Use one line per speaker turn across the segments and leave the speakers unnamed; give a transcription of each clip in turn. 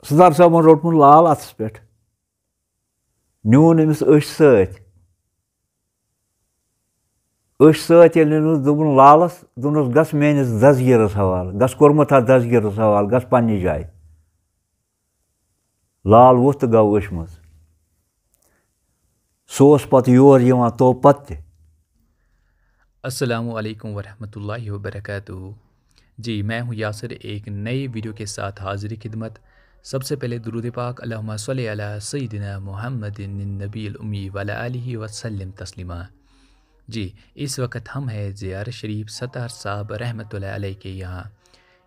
सदार साहबन रोटमुत लाल अथस पे न्यून अमिस दोपन लालस दोनस गस मेनिस दसगीरस हवाल गस कोरमुत दसगीरस हवाल गस पन्नी जाय लाल वोथ तो गव मज सोस पत योर यवान तो पत
अस्सलामुअलैकुम वरहमतुल्लाहि वबरकातुहू। जी मैं हूँ यासिर एक नई वीडियो के साथ हाज़िर खिदमत। सबसे पहले दुरूद पाक अल्लाहुम्मा सल्ली अला सय्यिदिना मुहम्मदिन नबील उम्मी व अला आलिहि वसल्लम तस्लीमा। जी इस वक्त हम हैं ज़ियारत शरीफ सत्तार साहब रहमतुल्लाह अलैह के यहाँ।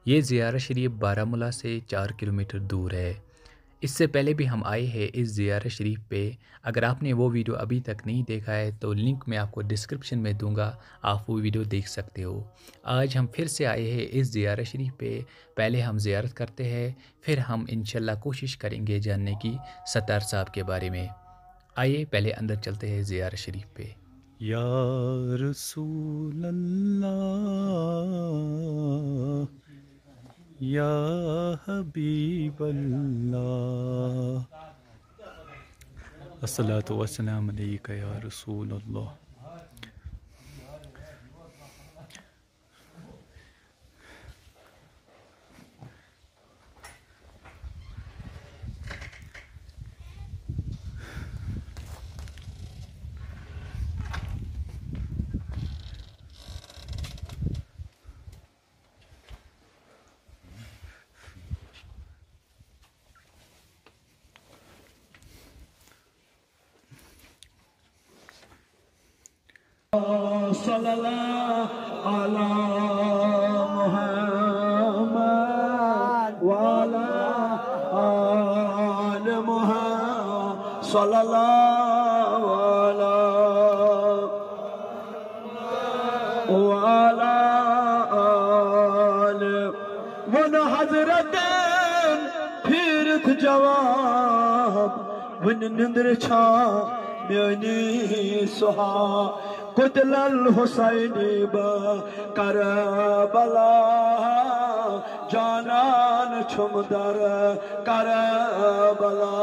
ये ज़ियारत शरीफ बारामूला से 4 किलोमीटर दूर है। इससे पहले भी हम आए हैं इस ज़ियारत शरीफ पे। अगर आपने वो वीडियो अभी तक नहीं देखा है तो लिंक मैं आपको डिस्क्रिप्शन में दूंगा, आप वो वीडियो देख सकते हो। आज हम फिर से आए हैं इस ज़ियारत शरीफ पे। पहले हम ज़ियारत करते हैं, फिर हम इंशाल्लाह कोशिश करेंगे जानने की सत्तार साहब के बारे में। आइए पहले अंदर चलते हैं ज़ियारत शरीफ पे। या रसूल अल्लाह या हबीब अल्लाह अस्सलातु वस्सलाम अलैका या रसूल अल्लाह।
सल्लल्लाहु अला मुहम्मद व अला आल मुहम्मद सल्लल्लाहु अला व अला आल वन हजरतन फिरत जवाब वन निंद्र छा मेनी सुहा कुतलल हुसैनी करबला जानान छुमदर करबला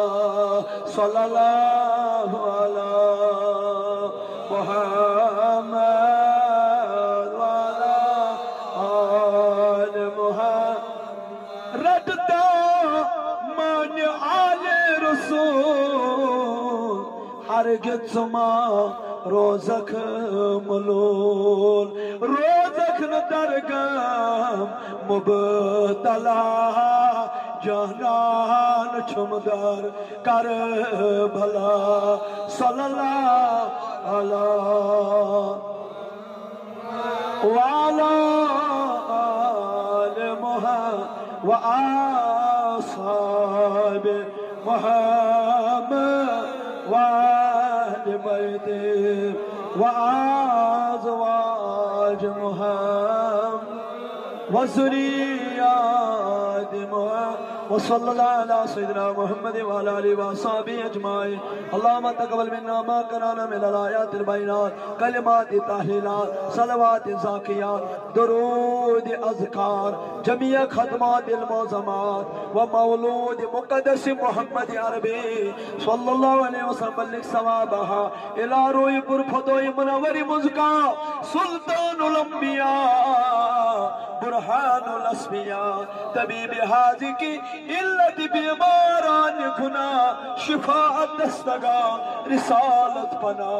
सल्लल्लाहु अला मुहम्मद व अला आल मुहम्मद रटता मान आले रसूल हरगिज़ सुमा रोज़क मलोल रोज़क न दरगम मुबतला जहान छुमदर कर भला सल्लल्लाहु अला वाला आल मुहम्मद व अस्हाब मुहम्मद व बैते वज़वाज मुहम्मद व ज़ुर्रिय्यात मुहम्मद व सल्लल्लाहु अला सय्यिदिना मुहम्मद व अला आलिहि व अस्हाबिहि अजमाइन। अल्लाहुम्मा तक़ब्बल मिन्ना मा कराना मिनल आयातिल बैनात कलिमाति तहलीलात सलवाति ज़ाकियात दुरूद अज़कार जमीअ खदमातिल मौज़मात व मौलूद मुक़द्दस मुहम्मद अरबी सल्लल्लाहु अलैहि वसल्लम बल्लिग सवाबहा इला रूहि बुरफतोइ मुनव्वरि मुज़का सुल्तानुल अंबिया बुरहानुल अस्फिया तबीब हाज़िकी इल्लत बीमारान गुना शिफाअत दस्तगा रिसालत पना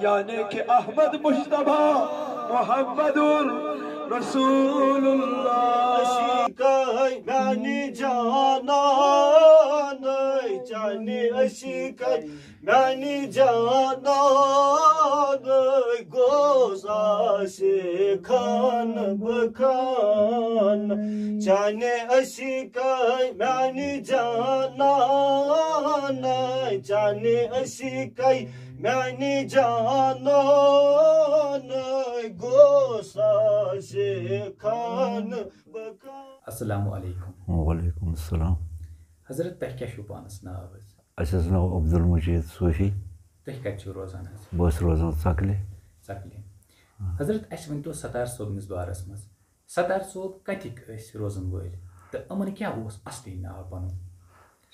यानी कि अहमद मुज्तबा मुहम्मदुर रसूलुल्लाह।
मैंने जाना नहीं जाने अशिका मैंने जाना नहीं गोसा से खान बखान जाने अशिका मैंने जाना नहीं जाने अशिका मैंने जाना नहीं गोसा से खान बखान।
अस्सलामु अलैकुम।
वालेकुम अस्सलाम।
हज़रत तह क्या शो पानस नाव
अस नाव अब्दुल मजीद सूफी।
तह कत रोजान
बस रोजान सकले
सकले। हज़रत अस वन तो सतार सोबनिस बारस मज सतार सोब कतिक रोजन वल तो अमन क्या असली नाव पन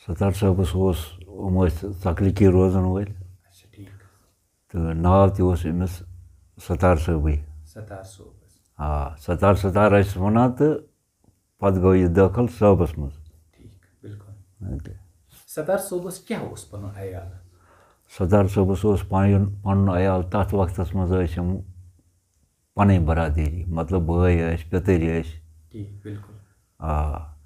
सतार صٲبَس اوس یِم ٲسۍ ژَکلِکی روزَن وٲلۍ
اچھا ٹھیٖک
تہٕ ناو تہِ اوس أمِس سَتار صٲبٕے
ستار صوبس
آ سَتار سَتار ٲسۍ وَنان تہٕ پَتہٕ گوٚو یہِ دٲخل صٲبَس منٛز
ٹھیٖک بِلکُل ستار صوبس کیٛاہ اوس پنُن عیال
سَتار صٲبَس اوس پَنُن عیال تَتھ وقتَس منٛز ٲسۍ یِم پَنٕنۍ برادٔری مطلب بٲے ٲسۍ پیٚتٕرۍ ٲسۍ
ٹھیٖک بِلکُل
آ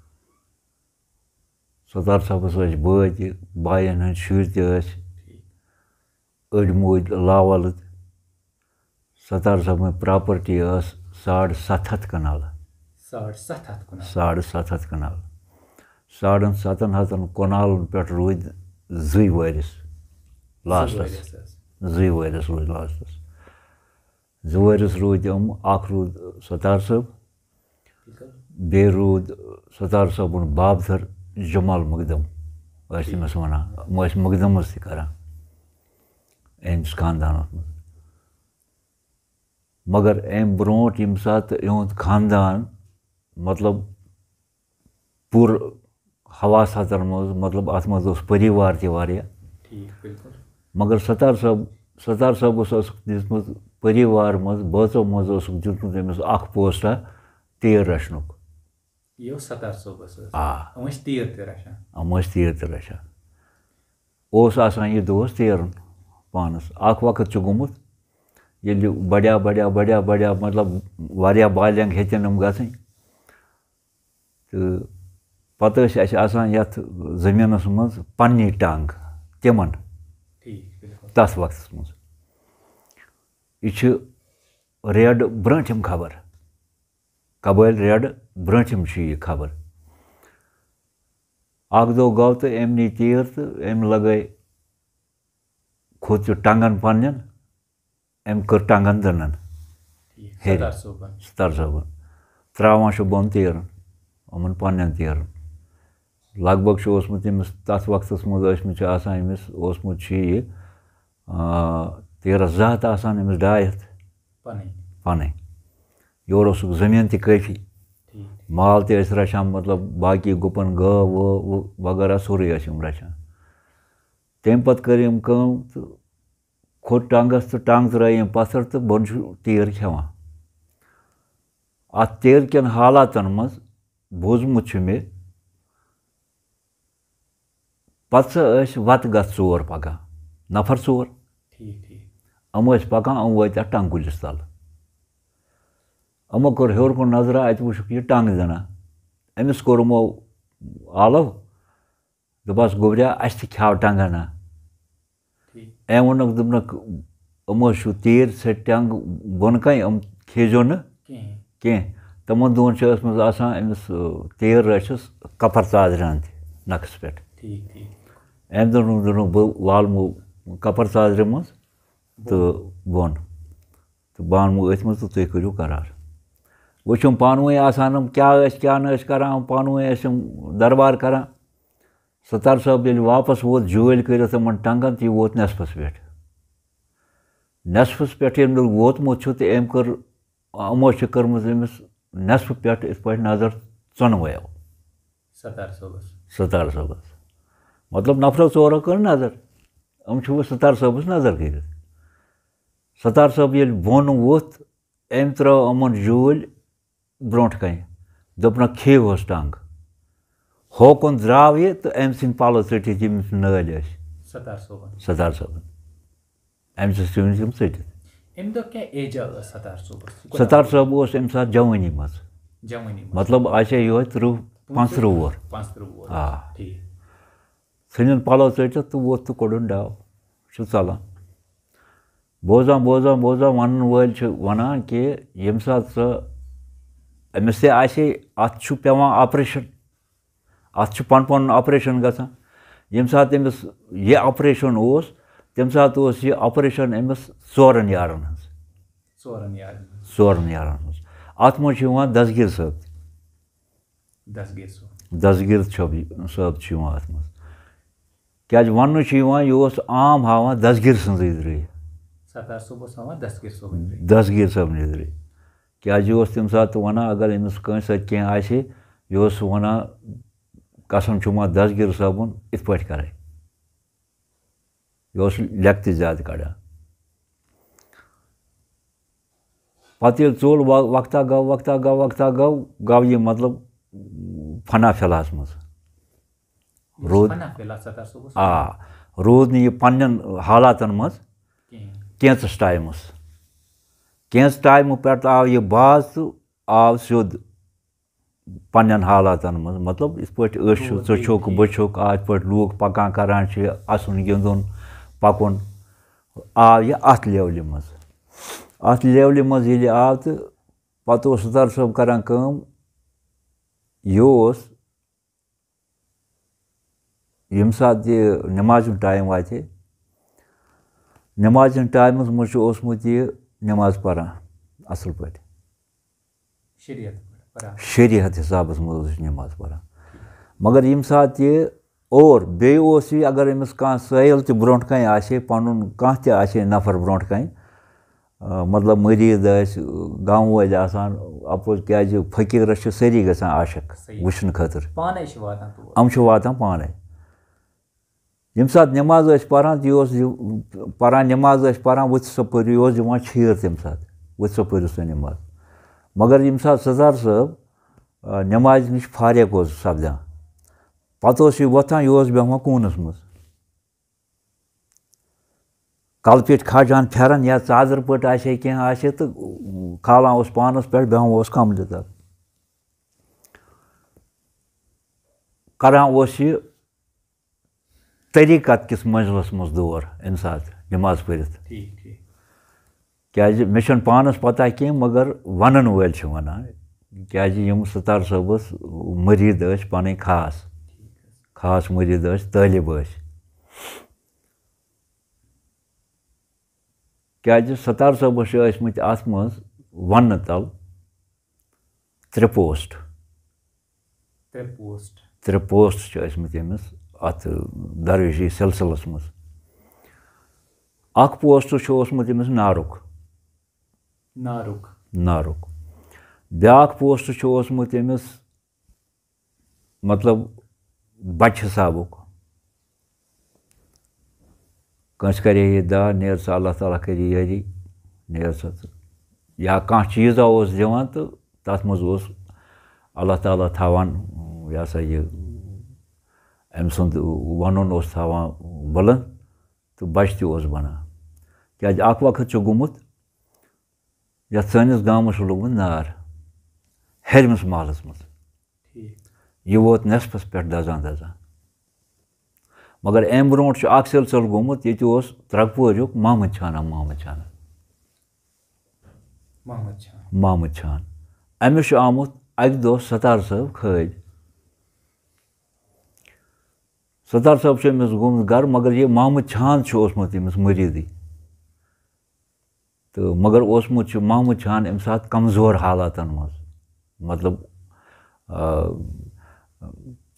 سَتار صٲبَس ٲسۍ بٲے تہِ بایَن ہٕنٛدۍ شُرۍ تہِ ٲسۍ أڑۍ موٗدۍ لاوَلہٕ تہِ سَتار صٲبٕنۍ پرٛاپَرٹی ٲس 750 کَنال
750 کنال
750 کَنال 750 کَنالَن پٮ۪ٹھ روٗدۍ 2 وٲرِث لاسٹَس 2 وٲرِث روٗدۍ لاسٹَس 2 وٲرِث روٗدۍ یِم اَکھ روٗد سَتار صٲب بیٚیہِ روٗد سَتار صٲبُن بابتھٕر جمال مقدم ٲسۍ تٔمِس وَنان یِم ٲسۍ مقدمَس تہِ کَران أہٕنٛدِس خاندانَس منٛز مگر اَمہِ برونٛٹھ ییٚمہِ ساتہٕ یِہُنٛد خاندان مطلب پوٗرٕ حواساتَن منٛز مطلب اَتھ منٛز اوس پٔریوار تہِ واریاہ مگر سَتار صٲبَس اوسُکھ دِژمٕژ پٔریوار منٛز بٲژو منٛز اوسُکھ دیُتمُت أمِس اَکھ پوسٹا تیٖر رَچھنُک
یہِ اوس ستار صوبس
آ
یِم ٲسۍ تیٖر تہِ رَچھان
یِم ٲسۍ تیٖر تہِ رَچھان اوس آسان یہِ دوس تیرُن پانَس اَکھ وقت چھُ گوٚمُت ییٚلہِ بَڑیو مطلب واریاہ بالینٛگ ہیٚتِن یِم گژھٕنۍ تہٕ پَتہٕ ٲسۍ اَسہِ آسان یَتھ زٔمیٖنَس منٛز پنٛنی ٹنٛگ تِمَن تَتھ وقتَس منٛز یہِ چھِ ریڈٕ برٛوٗنٛٹھِم خبر قبٲیل ریڈٕ برٛوٗنٛٹھِم چھِ یہِ خبر اَکھ دۄہ گوٚو تہٕ أمۍ نی تیٖر تہٕ أمۍ لگٲے کھوٚت یہِ ٹنٛگَن پنٛنٮ۪ن أمۍ کٔر ٹنٛگَن دٕنَن ہیٚرِ سَتار صٲبَن ترٛاوان چھُ بۄن تیٖرَن یِمَن پنٛنٮ۪ن تیٖرَن لگ بگ چھُ اوسمُت أمِس تَتھ وقتَس منٛز ٲسۍمٕتۍ چھِ آسان أمِس اوسمُت چھُ یہِ تیٖرَس 2 ہَتھ آسان أمِس 2.5 ہَتھ پَنٕنۍ یورٕ اوسُکھ زٔمیٖن تہِ کٲفی مال تہِ ٲسۍ رَچھان مطلب باقٕے گُپَن گٲو وٲو وغیرہ سورُے ٲسۍ یِم رَچھان تمہِ پَتہٕ کٔر أمۍ کٲم تہٕ کھوٚت ٹنٛگَس تہٕ ٹنٛگ ترٛٲے أمۍ پَتھر تہٕ بۄنہٕ چھُ تیٖر کھٮ۪وان اَتھ تیٖر کٮ۪ن حالاتَن منٛز بوٗزمُت چھُ مےٚ پَتہٕ سا ٲسۍ وَتہٕ گژھ ژور پَکان نفر ژور یِم ٲسۍ پَکان یِم وٲتۍ اَتھ ٹنٛگہٕ کُلِس تَل یِمو کوٚر ہیوٚر کُن نظرا اَتہِ وٕچھُکھ یہِ ٹنٛگ دٕنان أمِس کوٚر یِمو آلو دوٚپہَس گوٚبریا اَسہِ تہِ کھیٛاو ٹنٛگَن ہا أمۍ ووٚنُکھ دوٚپنَکھ یِمو چھُ تیٖر ژھٔٹۍ ٹنٛگ بۄنہٕ کَنہِ یِم کھیزیو نہٕ کینٛہہ تِمَن دۄہَن چھِ ٲسمٕژ آسان أمِس تیٖر رٔچھِس کَپَر ژادران تہِ نَکھَس پٮ۪ٹھ أمۍ دوٚپُکھ بہٕ والمو کَپَر ژادرِ منٛز تہٕ بۄن تہٕ بہٕ اَنمو أتھۍ منٛز تہٕ تُہۍ کٔرِو قرار وۄنۍ چھِ یِم پانہٕ ؤنۍ آسان یِم کیٛاہ ٲسۍ کیٛاہ نہٕ ٲسۍ کَران یِم پانہٕ ؤنۍ ٲسۍ یِم دربار کَران سَتار صٲب ییٚلہِ واپَس ووت جٲلۍ کٔرِتھ یِمَن ٹنٛگَن تہٕ یہِ ووت نٮ۪صفَس پٮ۪ٹھ ییٚلہِ نہٕ ووتمُت چھُ تہٕ أمۍ کٔر یِمو چھِ کٔرمٕژ أمِس نٮ۪صفہٕ پٮ۪ٹھ یِتھ پٲٹھۍ نظر ژۄنوَیو سَتار صٲبَس مطلب نفرو ژورو کٔر نظر یِم چھِ وۄنۍ سَتار صٲبَس نظر کٔرِتھ سَتار صٲب ییٚلہِ بۄن ووٚتھ أمۍ ترٛٲو یِمَن جوٗلۍ برونٛٹھ کَنہِ دوٚپنَکھ کھیٚیِوُس ٹنٛگ ہوکُن درٛاو یہِ تہٕ أمۍ سٕنٛدۍ پَلو ژٔٹِتھ ییٚمِس نٲلۍ ٲسۍ سَتار صٲبَن أمۍ سۭتۍ ژھٕنۍ تِم ژٔٹِتھ سَتار صٲب اوس اَمہِ ساتہٕ جوٲنی منٛز مطلب آسہِ ہے یِہوٚے 30-35 وُہُر آ ژھٕنِن پَلو ژٔٹِتھ تہٕ ووٚتھ تہٕ کوٚڑُن ڈاو چھُ ژَلان بوزان وَنَن وٲلۍ چھِ وَنان کہِ ییٚمہِ ساتہٕ سۄ أمِس تہِ آسہِ ہے اَتھ چھُ پٮ۪وان آپریشَن اَتھ چھُ پَنُن آپریشَن گژھان ییٚمہِ ساتہٕ أمِس یہِ آپریشَن اوس تَمہِ ساتہٕ اوس یہِ آپریشَن أمِس 4 یارَن ہٕنٛز اَتھ منٛز چھُ یِوان دسگیٖر صٲب دسگیٖر صٲب چھُ یِوان اَتھ منٛز کیٛازِ وَننہٕ چھُ یِوان یہِ اوس عام ہاوان دسگیٖر سٕنٛزٕے درٛے دسگیٖر صٲبنہِ درٛے کیٛازِ یہِ اوس تَمہِ ساتہٕ وَنان اگر أمِس کٲنٛسہِ سۭتۍ کینٛہہ آسہِ ہے یہِ اوس وَنان قسم چھُما دسگیٖر صٲبُن یِتھ پٲٹھۍ کَرٕنۍ یہِ اوس لیٚکھتہِ زیادٕ کَڑان پَتہٕ ییٚلہِ ژوٚل وقتہ گوٚو یہِ مطلب فنا فِلہَس منٛز روٗد روٗد نہٕ یہِ پنٛنٮ۪ن حالاتَن منٛز کینٛژَس ٹایمہٕ پٮ۪ٹھ آو یہِ باز تہٕ آو سیوٚد پنٛنٮ۪ن حالاتَن منٛز مطلب یِتھ پٲٹھۍ أسۍ چھُ ژٕ چھُکھ بہٕ چھُکھ آز پٲٹھۍ لوٗکھ پَکان کَران چھِ اَسُن گِنٛدُن پَکُن آو یہِ اَتھ لیولہِ منٛز ییٚلہِ آو تہٕ پَتہٕ اوس سُتار صٲب کَران کٲم یہِ اوس ییٚمہِ ساتہٕ یہِ نٮ۪مازِ ہُنٛد ٹایم واتہِ ہے نٮ۪مازِ ہِنٛدِ ٹایمَس منٛز چھُ اوسمُت یہِ نٮ۪ماز پَران اَصٕل پٲٹھۍ شریعت حِسابَس منٛز اوس یہِ نٮ۪ماز پَران مگر ییٚمہِ ساتہٕ یہِ اور بیٚیہِ اوس یہِ اگر أمِس کانٛہہ سٲیِل تہِ برونٛٹھ کَنہِ آسہِ ہے پَنُن کانٛہہ تہِ آسہِ ہے نفر برونٛٹھ کَنہِ مطلب مٔریٖد ٲسۍ گامہٕ وٲلۍ آسان اَپوز کیٛازِ فقیٖرَس چھِ سٲری گژھان عاشق وٕچھنہٕ خٲطرٕ یِم چھِ واتان پانَے ییٚمہِ ساتہٕ نٮ۪ماز ٲسۍ پَران تہٕ یہِ اوس پَران نٮ۪ماز ٲسۍ پَران ؤتھِو سا پٔرِو یہِ اوس دِوان چھیٖر تَمہِ ساتہٕ ؤتھِو سا پٔرِو سا نٮ۪ماز مگر ییٚمہِ ساتہٕ سردار صٲب نٮ۪مازِ نِش فارغ اوس سَپدان پَتہٕ اوس یہِ وۄتھان یہِ اوس بیٚہوان کوٗنَس منٛز کَلہٕ پیٚٹھۍ کھاجان پھٮ۪رَن یا ژادٕر پٔٹ آسہِ ہے کینٛہہ آسہِ ہے تہٕ کھالان اوس پانَس پٮ۪ٹھ بیٚہوان اوس کَملہِ تَل کَران اوس یہِ طریٖقت کِس مٔنزلَس منٛز دور اَمہِ ساتہٕ نٮ۪ماز پٔرِتھ کیٛازِ مےٚ چھَنہٕ پانَس پَتہ کینٛہہ مگر وَنَن وٲلۍ چھِ وَنان کیٛازِ یِم سُتار صٲبَس مٔریٖد ٲسۍ پَنٕنۍ خاص مٔریٖد ٲسۍ طٲلِب ٲسۍ کیٛازِ سَتار صٲبَس چھِ ٲسۍمٕتۍ اَتھ منٛز وَننہٕ تَل 3 پوسٹ چھِ ٲسۍمٕتۍ أمِس اَتھ درویشی سِلسِلَس منٛز اَکھ پوسٹ چھُ اوسمُت أمِس نارُک بیٛاکھ پوسٹ چھُ اوسمُت أمِس مطلب بَچہِ حِسابُک کٲنٛسہِ کَرے یہِ دعا نیر سا اللہ تعالیٰ کَری یٲری نیر سا ژٕ یا کانٛہہ چیٖزا اوس دِوان تہٕ تَتھ منٛز اوس اللہ تعالیٰ تھاوان یہِ ہسا یہِ أمۍ سُنٛد وَنُن اوس تھاوان بُلنٛد تہٕ بَچہِ تہِ اوس بَنان کیٛازِ اَکھ وقت چھُ گوٚمُت یَتھ سٲنِس گامَس چھُ لوٚگمُت نار ہیٚرمِس محلَس منٛز یہِ ووت نٮ۪صفَس پٮ۪ٹھ دَزان مگر اَمہِ برونٛٹھ چھُ اَکھ سِلسِل گوٚمُت ییٚتہِ اوس ترٛکپوٗریُک محمد چھان أمِس چھُ آمُت اَکہِ دۄہ سَتار صٲب کھٲلۍ سَتار صٲب چھُ أمِس گوٚمُت گرٕ مگر یہِ محمد چھان چھُ اوسمُت أمِس مٔریٖدٕے تہٕ مگر اوسمُت چھُ محمد چھان اَمہِ ساتہٕ کمزور حالاتَن منٛز مطلب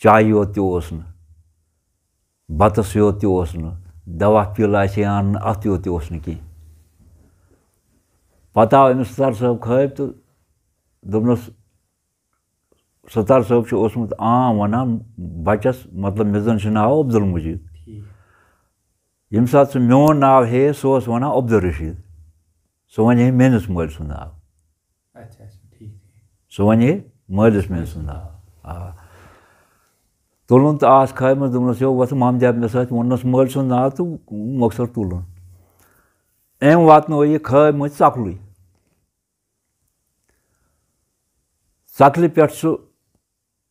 چایہِ یوت تہِ اوس نہٕ بَتَس یوت تہِ اوس نہٕ دوا پِل آسہِ ہے اَنُن اَتھ یوت تہِ اوس نہٕ کینٛہہ پَتہٕ آو أمِس سَتار صٲب خٲب تہٕ دوٚپنَس سَتار صٲب چھُ اوسمُت عام وَنان بَچَس مطلب مےٚ زَن چھُ ناو عبدالمجیٖد ییٚمہِ ساتہٕ سُہ میون ناو ہیٚیہِ سُہ اوس وَنان عبدالرشیٖد سُہ وَنہِ ہے میٲنِس مٲلۍ سُنٛد ناو سُہ وَنہِ ہے مٲلِس میٛٲنۍ سُنٛد ناو تُلُن تہٕ آس کھٲجمٕژ دوٚپنَس یو وۄتھ محمدیاب مےٚ سۭتۍ ووٚننَس مٲلۍ سُنٛد ناو تہٕ مۄخصر تُلُن أمۍ واتنوو یہِ کھٲجمٕتۍ ژۄکلہِ پٮ۪ٹھ سُہ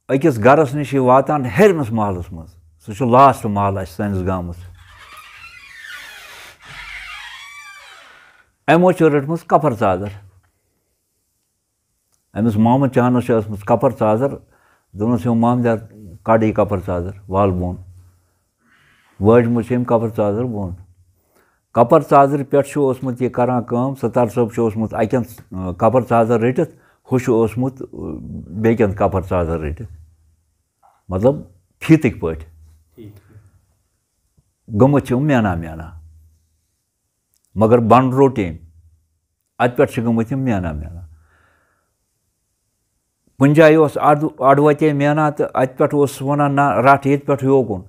أکِس گَرَس نِش یہِ واتان ہیٚرمِس محلَس منٛز سُہ چھُ لاسٹ محلہٕ اَسہِ سٲنِس گامَس أمۍ اوس چھِ رٔٹمٕژ کَپَر ژادر أمِس محمد چانَس چھِ ٲسمٕژ کَپَر ژادر دوٚپنَس یو محمدیار کَڑ یہِ کَپَر ژادر وَل بۄن وٲجمٕژ چھِ أمۍ کَپَر ژادر بۄن کَپَر ژادرِ پٮ۪ٹھ چھُ اوسمُت یہِ کَران کٲم سَتار صٲب چھُ اوسمُت اَکٮ۪ن کَپَر ژادر رٔٹِتھ ہُہ چھُ اوسمُت بیٚکٮ۪ن کَپَر ژادر رٔٹِتھ مطلب فیٖتٕکۍ پٲٹھۍ گٔمٕتۍ چھِ یِم مینا مگر بۄنہٕ روٚٹ أمۍ اَتہِ پٮ۪ٹھ چھِ گٔمٕتۍ یِم مینا कुछ जाए अड़वते मेना तो अत पे वन ना रट ये पे योकुन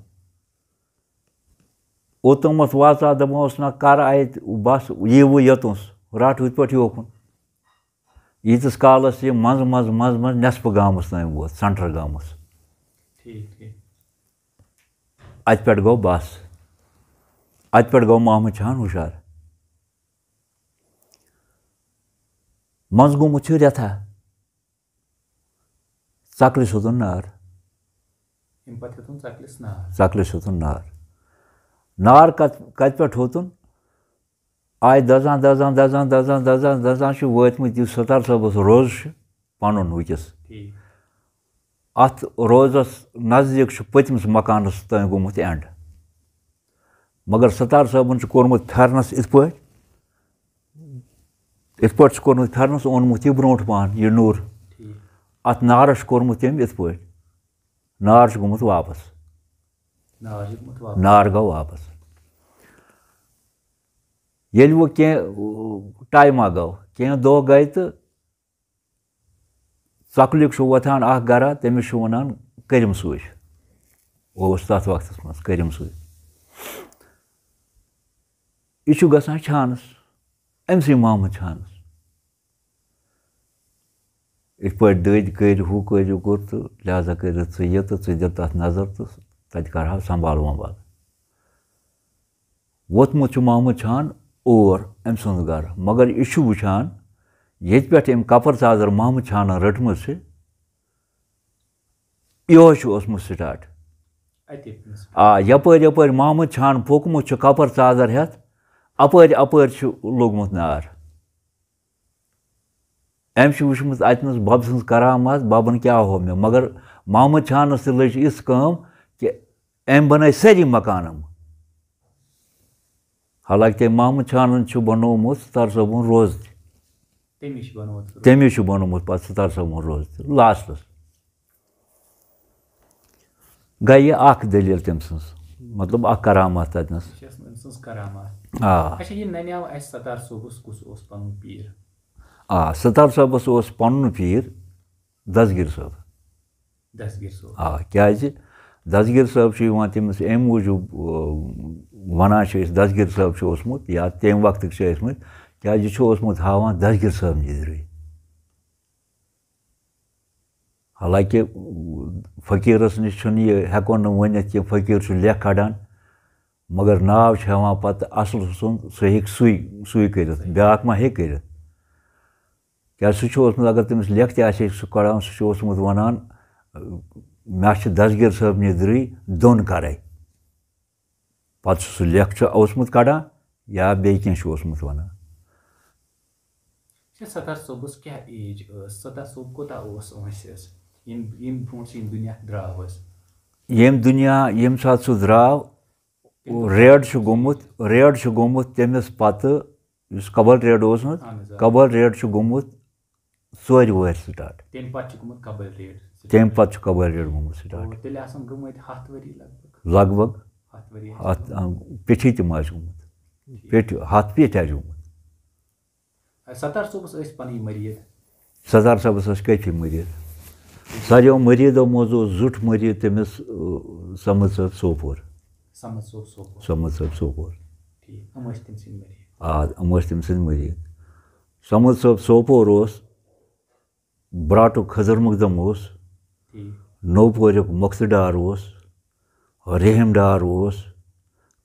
ओतमत वाचा दपास ना कर अत बस यीव योतुस रट ये पे योकुन यीतिस कालस ये मज मज मज मज नेसफ गामस तान वोत सेंटर गामस अत पे गो बस अत पे गो मोहम्मद शाह हुशार मज गोमुत रेथा चकलिस होतुन नार चकलिस होतुन नार कत पे होतुन आय दजान दजान दजान दजान दजान दजान वतमत सतार साहबस रोज पन वस अत रोजस नजदीक पतमस मकानस तान गोमुत एंड मगर सतार साहबन कोरमुत फेरनस इत पे कोरमुत फेरनस ओनमुत यह ब्रोट पान यह नूर अत नारस कोरमुत तम इत पे नार गोमुत वापस नार गो वापस ये वो टाइमा गो कह दो गए तो चकलिक वथान गरा तमिस वनान करिम सूज वो तथ वक्त मज करिम सूज यह गसान छानस अमसी मोहम्मद छानस इत पे दद कर हू कर तो लिहाजा कर ये तो दि तथ नजर तो तत कर संभाल वंभाल वोतमुत मोहम्मद छान और अम सुंद गर मगर यह वुचान ये पे कपर चादर मोहम्मद छान रटम यह स्टार्ट यपर यपर मोहम्मद छान पोकमुत कपर चादर हेत अपर अपर लोगमुत नार अम वुचमुत अतनस बब सज करामात बबन क्या हो मे मगर मोहम्मद छानस लज इस काम कि अम बन सारी मकान हालांकि मोहम्मद छानन बनोमुत सतार साहबन रोज तमिस बनोमुत पे सतार साहबन रोज लास्टस गई अख दलील तम सज मतलब अख करामात ततनस सतार साहबस पन पीर दसगिर साहब क्या दसगिर साहब तमिस अम मूजूब वनान दसगिर साहब ओसमुत या तम वक्त क्या हावान दसगिर साहब निदरी हालांकि फकीरस नश हेको न वनित कि फकीर लेख कड़ान मगर नाव हेवान पत असल सुन सह कर ब्या मा हे कर क्या सह अगर तमिस लेख तह कड़ान सह वनान मे दसगिर साहब निदरी दोन कर पे सह लेख कड़ान या बे कह वनान
सतार सोबस क्या एज सतार सोब कोता
यम दुनिया यम सात सह द्राव रेड गोमुत तमिस पत कबल रेड कबल रेड गोमुत 4 वहर स्टार्ट तम पे कबल रेड गोमुत स्टार्ट लगभग पेठी तम गोमुत पेठ 7 पेठ गोमुत
सतार सोबस पन मरीद
सतार साहबस कफी मरीद सारो मरीदों मज जुट मरीद तमिस समद साहब सोपोर तम सद मरीद समद साहब सोपोर ब्राटुक खजर मुकदम नौपोरुक मुख्तडार रहम डार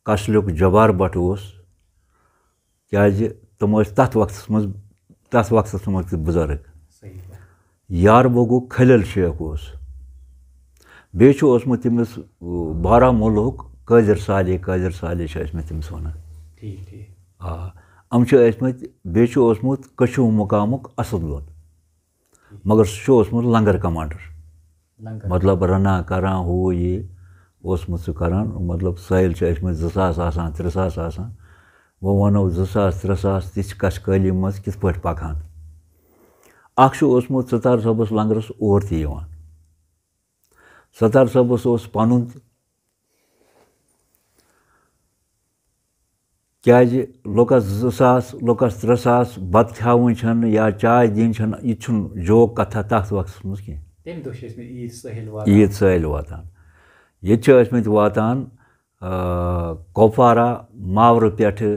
कसलुक जबार भट क्या तम तथ वक्त मज बुजुर्ग यार बगु खलिल शेख बे तमिस बारामूलुक कादिर साले तमिस वन बे कशु मुकामुक असद मगर सह लंगर कमांडर मतलब रना करा हो ये सह करान मतलब साइल 2000 3000 वो वनो 2000 3000 तिस कशकाली मज कित पे पकान सतार साहबस लंगरस और तवान सतार साहबस पन کیٛازِ لُکَس 2,000 لُکَس 3,000 بَتہٕ کھیاوٕنۍ چھَنہٕ یا چاے دِنۍ چھَنہٕ یہِ تہِ چھُنہٕ جوک کَتھا تَتھ وقتَس منٛز کینٛہہ. عیٖد سٲحِل واتان. ییٚتہِ چھِ ٲسۍمٕتۍ واتان کۄپوارہ ماورٕ پٮ۪ٹھٕ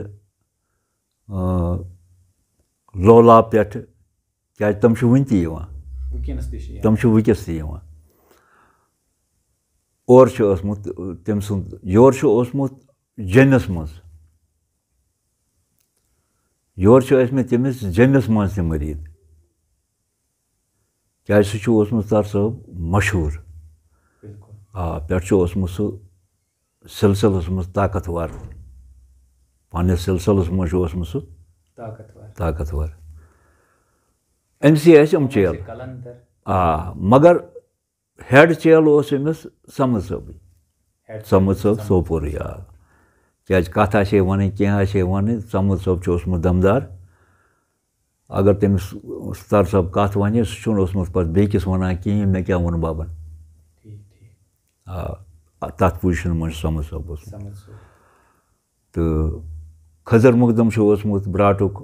لولاب پٮ۪ٹھٕ کیٛازِ تِم چھِ وٕنہِ تہِ یِوان تِم چھِ وٕنکٮ۪س تہِ یِوان. اورٕ چھُ اوسمُت تٔمۍ سُنٛد یورٕ چھُ اوسمُت جیٚمِس منٛز یورٕ چھِ ٲسۍمٕتۍ تٔمِس جیٚمِس منٛز تہِ مٔریٖد کیٛازِ سُہ چھُ اوسمُت سر صٲب مشہوٗر. پٮ۪ٹھٕ چھُ اوسمُت سُہ سِلسِلَس منٛز طاقتور پنٛنِس سِلسِلَس منٛز چھُ اوسمُت سُہ طاقتور. أمۍسٕے ٲسۍ یِم چیل مگر ہٮ۪ڈ چیل اوس أمِس سمد صٲب سوپورٕے. کیٛازِ کَتھ آسہِ ہے وَنٕنۍ کینٛہہ آسہِ ہے وَنٕنۍ سمد صٲب چھُ اوسمُت دمدار. اگر تٔمِس ستار صٲب کَتھ وَنہِ سُہ چھُنہٕ اوسمُت پَتہٕ بیٚکِس وَنان کِہیٖنۍ مےٚ کیٛاہ ووٚن بَبَن. تَتھ پُزِشنہِ منٛز چھُ سمد صٲب اوسمُت. تہٕ خضر مقدم چھُ اوسمُت براٹُک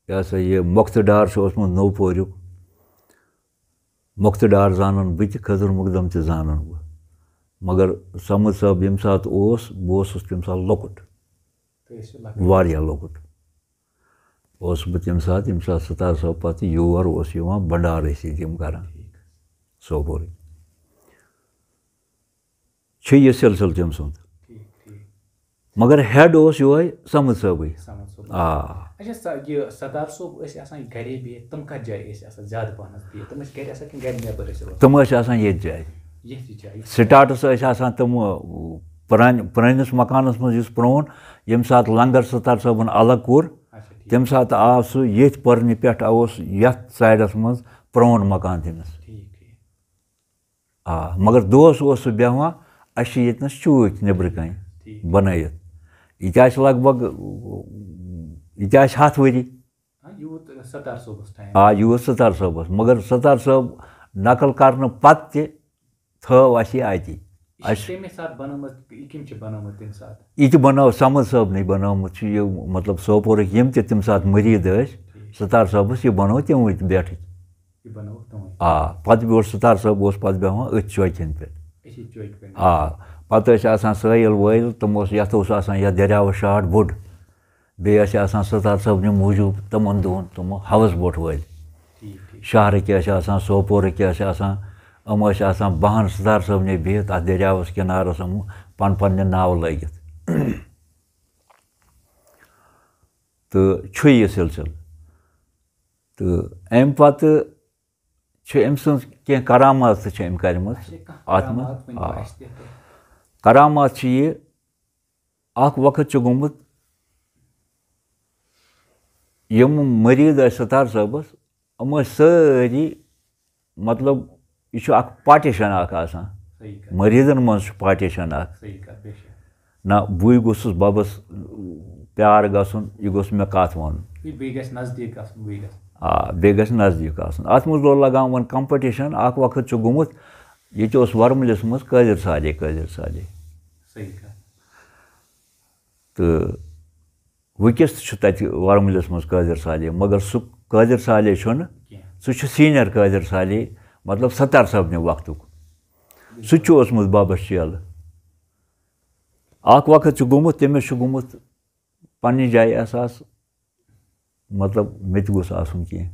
یہِ ہسا یہِ مۄختہٕ ڈار چھُ اوسمُت نوٚو پوریُک. مۄختہٕ ڈار زانان بہٕ تہِ خضر مقدم تہِ زانان بہٕ مگر سمد صٲب ییٚمہِ ساتہٕ اوس بہٕ اوسُس تَمہِ ساتہٕ لۄکُٹ واریاہ لۄکُٹ اوسُس بہٕ تَمہِ ساتہٕ ستار صٲب پَتہٕ یور اوس یِوان بنڈار ٲسۍ ییٚتہِ یِم کَران سوپورٕکۍ. چھُ یہِ سِلسِلہٕ تٔمۍ سُنٛد مگر ہٮ۪ڈ اوس یِہوٚے سمد صٲبٕے. تِم ٲسۍ آسان ییٚتہِ جایہِ. سِٹاٹَس ٲسۍ آسان تِم پرٛٲنِس مکانَس منٛز یُس پرٛون ییٚمہِ ساتہٕ لنگر ستار صٲبَن الگ کوٚر تَمہِ ساتہٕ آو سُہ ییٚتھۍ پٔرنہِ پٮ۪ٹھ اوس یَتھ سایڈَس منٛز پرٛون مکان تٔمِس. مگر دۄہَس اوس سُہ بیٚہوان اَسہِ چھِ ییٚتِنَس چوٗکۍ نیٚبرٕ کَنۍ بَنٲیِتھ یہِ تہِ آسہِ لگ بگ یہِ تہِ آسہِ 100 ؤری یوٗت ستار صٲبَس مگر ستار صٲب نقل کَرنہٕ پَتہٕ تہِ تھٲو اَسہِ یہِ اَتی. یہِ تہِ بَنٲو سمد صٲبنٕے بَنٲومٕژ چھِ یہِ مطلب سوپورٕکۍ یِم تہِ تَمہِ ساتہٕ مٔریٖد ٲسۍ ستار صٲبَس یہِ بَنٲو تِموٕے تہِ بیٹھٕکۍ. پَتہٕ بیوٗٹھ ستار صٲب اوس پَتہٕ بیٚہوان أتھۍ چوکٮ۪ن پٮ۪ٹھ. پَتہٕ ٲسۍ آسان سٲحِل وٲیِل تِم یَتھ اوس آسان یَتھ دٔریاوَس شاٹ بوٚڑ بیٚیہِ ٲسۍ آسان ستار صٲبنہِ موٗجوٗب تِمَن دۄہَن تِمو ہاوُس بوٹ وٲلۍ شہرٕکۍ ٲسۍ آسان سوپورٕکۍ ٲسۍ آسان یِم ٲسۍ آسان بَہَن ستار صٲبنہِ بِہِتھ اَتھ دٔریاوَس کِنارَس یِم پنٛنہِ ناوٕ لٲگِتھ. تہٕ چھُ یہِ سِلسِلہٕ. تہٕ اَمہِ پَتہٕ چھِ أمۍ سٕنٛز کینٛہہ کرامات تہِ چھِ أمۍ کَرِمَژٕ اَتھ منٛز. کرامات چھِ یہِ اَکھ وقت چھُ گوٚمُت یِم مٔریٖد ٲسۍ ستار صٲبَس یِم ٲسۍ سٲری مطلب یہِ چھُ اَکھ پاٹیشَن اَکھ آسان مٔریٖدَن منٛز چھُ پاٹیشَن اَکھ نہ بٕے گوٚژھُس بَبَس پیار گژھُن یہِ گوٚژھ مےٚ کَتھ وَنُن بیٚیہِ گژھِ نزدیٖک آسُن. اَتھ منٛز لوگ لگان وۄنۍ کَمپِٹِشَن اَکھ وقت چھُ گوٚمُت ییٚتہِ اوس وَرمُلِس منٛز قٲدِر صالے تہٕ وٕنکٮ۪س تہِ چھُ تَتہِ وَرمُلِس منٛز قٲدِر صالے مگر سُہ قٲدِر صالے چھُنہٕ سُہ چھُ سیٖنیَر قٲدِر صالے مطلب ستار صٲبنہِ وقتُک سُہ تہِ چھُ اوسمُت بَبَس چیلہٕ. اَکھ وقت چھُ گوٚمُت تٔمِس چھُ گوٚمُت پنٛنہِ جایہِ احساس مطلب مےٚ تہِ گوٚژھ آسُن کینٛہہ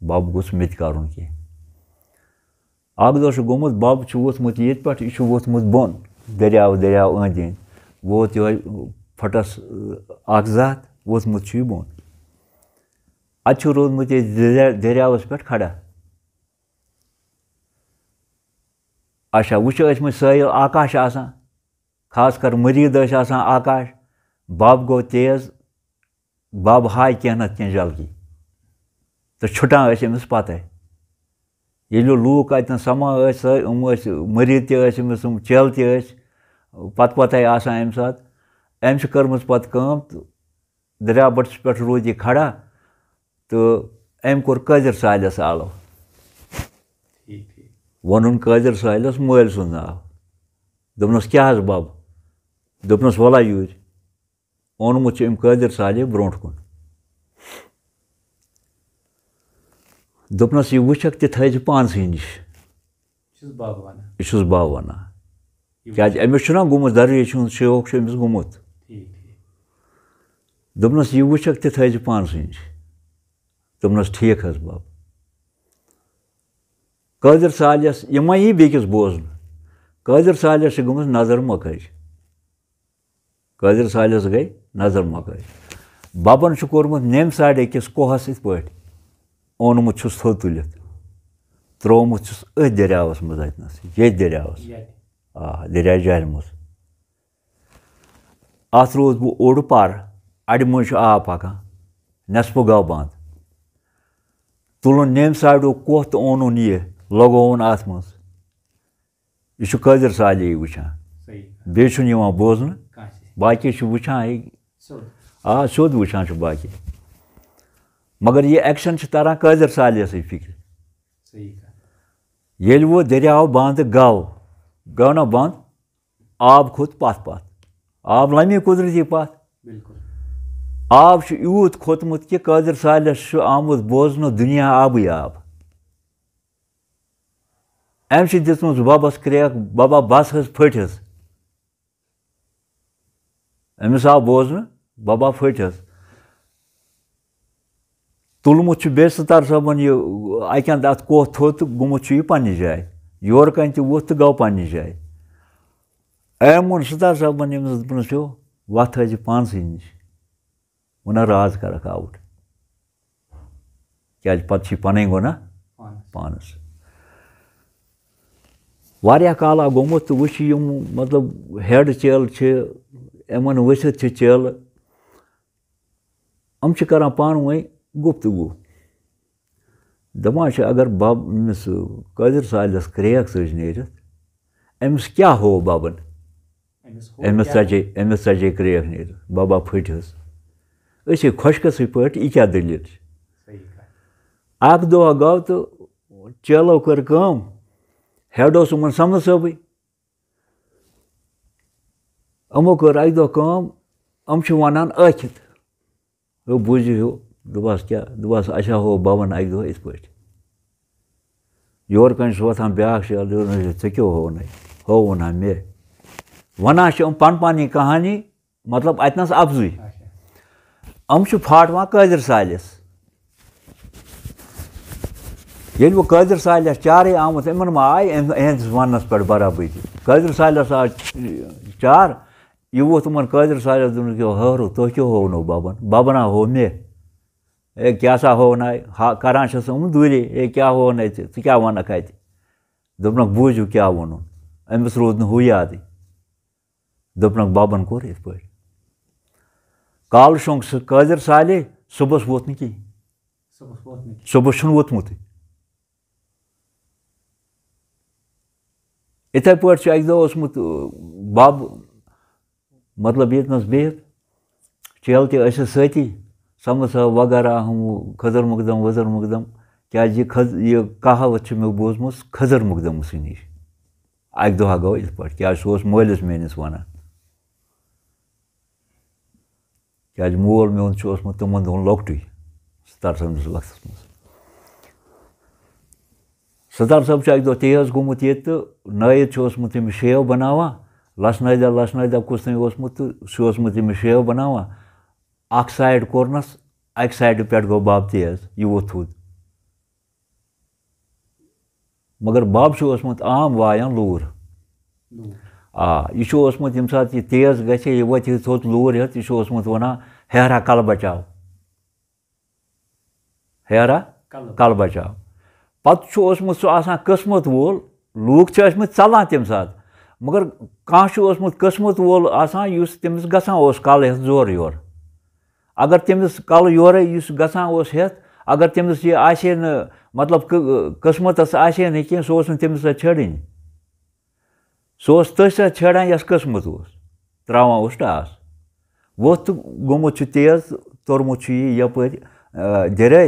بَب گوٚژھ مےٚ تہِ کَرُن کینٛہہ. اَکھ دۄہ چھُ گوٚمُت بَب چھُ ووٚتھمُت ییٚتہِ پٮ۪ٹھ یہِ چھُ ووٚتھمُت بۄن دٔریاو أنٛدۍ أنٛدۍ ووت یِہوٚے پھٕٹَس 1 زٕ ہَتھ ووٚتھمُت چھُ یہِ بۄن. اَتہِ چھُ روٗدمُت ییٚتہِ دٔریاوَس پٮ۪ٹھ کھڑا. اچھا وۄنۍ چھِ ٲسۍمٕتۍ سٲحِل آکاش آسان خاص کر مٔریٖد ٲسۍ آسان آکاش. بَب گوٚو تیز بَب ہاے کینٛہہ نَتہٕ کینٛہہ جلدی تہٕ چھُٹان ٲسۍ أمِس پَتَے ییٚلہِ لوٗکھ اَتٮ۪ن سَمان ٲسۍ یِم ٲسۍ مٔریٖد تہِ ٲسۍ أمِس یِم چیلہٕ تہِ ٲسۍ پَتہٕ آسان اَمہِ ساتہٕ أمۍ چھِ کٔرمٕژ پَتہٕ کٲم تہٕ دٔریاو بٔٹھِس پٮ۪ٹھ روٗد یہِ کھڑا تہٕ أمۍ کوٚر قٲدِر صالَس آلو ووٚنُن قٲدِر صالَس مٲلۍ سُنٛد ناو دوٚپنَس کیٛاہ حظ بَب دوٚپنَس وَلا یوٗرۍ ओनमुत कादिर साले ब्रोट कुन दोपनस यह वुचक त थज पानसै निश यह बब वन क्या अमिस गुमुत दरवेश शौक अमिस गुमुत दोपनस यह वुचक त थज पानसै निश दोपनस ठीक हज बब कादिर सालस यह मा यी बेकिस बोजन कादिर सालस गमज नजर मकई कादिर सालस गई नजर मकई बबन कोर्मुत नेम साड़ अकिस कोहस इत पे ओनमुत थो तुलित त्रोमुत अथ दरियावस मज अतनस ये दरियावस दरिया जहलम अत रोज बह ओड़ पार अड़ मज आब पकान नस्फ गो बंद तुलन नेम साड़ो कोह तो ओनुन यह लगोन अत मज यह कादिर साले वुचान बेन बोजन बाकी वुचान सोद वुचान बाकी मगर ये एक्शन तरह कादिर सालियस फिक्र ये वो दरियाव बंद गो ना बंद आब खोत पथ पथ आब लमी कुदरती पथ आब यूत खोतमुत कि कादिर सालियस आमुत बोजन दुनिया आबी आब अम दित्मुत बबस क्रेक बबा बस हज फटस अमिस आव बोजन बबा फटस तुलमुत बे सतार सबन यह अकंद अत कोह थो तो गुमुत यह पन्ने जाए योर कन तो वोथ तो गो पन्ने जाए अम वोन सतार सबन यमिस दोपनस यो वथ हज पानसै निश वना राज करक आउट क्या पत पन गो ना पानस वारिया काला गोमुत वुच यम मतलब हेड चेल यमन वसित चेल हम करान पान वही गुफ्तगू दपान अगर बब अमिस कादिर सालस क्रेक सज नेरित अमिस क्या हो बबन अमिस सजे क्रेक नेरित बबा फटस अस खुशकस पे यह क्या दलील अख दह गो तो चेलो कर काम हेड उमन समझ सबे अमो कर अक दह काम हम वनान आखित हो बूझो दोपस क्या दोपस अच्छा हो बबन अक दह इत पे योर कन वोथान ब्या ऐ क्यों हो वना मे वना पन पन कहानी मतलब अतनस अफजुई हम फाटवान कादिर सालिस ये वो कादिर सालिस चारे आमुत इन मा आय अहंदिस वनस पे बराबरी कादिर सालिस आ चार यह वो तुम कादिर सालिस दोन क्यों हरो तो क्यों हो नो बबन बबना हो मे ए क्या सा हो ना करान दूरी ए क्या हो न तो क्या वनक अत दोपनक बूझू क्या वोन अमिस रोद हु याद दोपनक बबन कोर इत पे काल शोंग कादिर साले सुबह वोत नी सुबह वोतमुत इथे पे अक दह बब मतलब यतनस बिहत चेल तस सती समोसा वगैरह हम खजर मुकदम वजर मुकदम क्या यह कहावत मे बोजम खजर मुकदम नश अक दह गो इत पे क्या सह मालिस मेनिस वन क्या मोल मोन तमन दोन लकट सतार सबस वक्त मज सतार सब अक दह तेज गोमुत ये तो नायद तमिस शेव बनावा लसनैदा कुछ तो सह तमिस शेव बनावा अख साइड कोरनस अक साइड पे गो बब तेज यह वो थोद मगर बब आम वायान लूर यह यम सात यह तेज गए यह वत थोत लूर हेत यह वना हेरा कल बचाओ हेरा कल बचाओ पत् सह किस्मत वोल लूक चलान तम सात मगर कह किस्मत वोल तमिस गस कल हेत जोर योर अगर तमिस कल योर गसान हेत अगर तमिस यह आसे न मतलब किस्मतस आसे न कह सह तमिस छड़न सह तथ छड़ान यस किस्मत त्रावान टास वोत गोमुत तेज तोरमुत यप दरे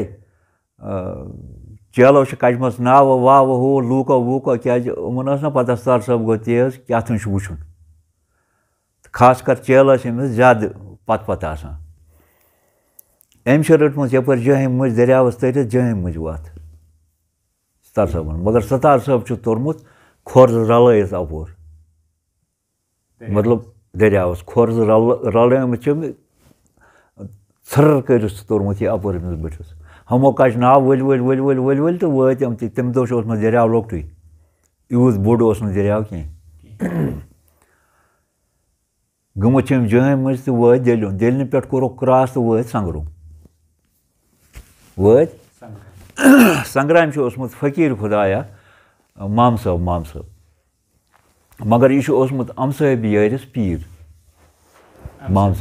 चेलो कजम नाव वाव हो लूको वूको क्या ना पता सर सब गो तेज क्या वुचन खास कर चेल अमिस ज्यादा पत आसान अम रटम यप जहम मज दरियावस तरित जहम मज वत सतार साहबन मगर सतार साहब तोरमुत खोर्ज रलत अपोर मतलब दरियावस खोर्ज रलम थर कर तोरमुत यह अपोर अमिस बटिस हमो कच नाव वल वल वल वल वल वल तो वम तम दह दरियाव लोकट यूत बोड़ दरियाव कह गमुत जहम मज तो वत दिलन दिलन पे कोरक क्रॉस तो वत संगरूम वत संग्राम फकीर खुदाया माम साहब मगर यह अमसाहब यारिस पीर माम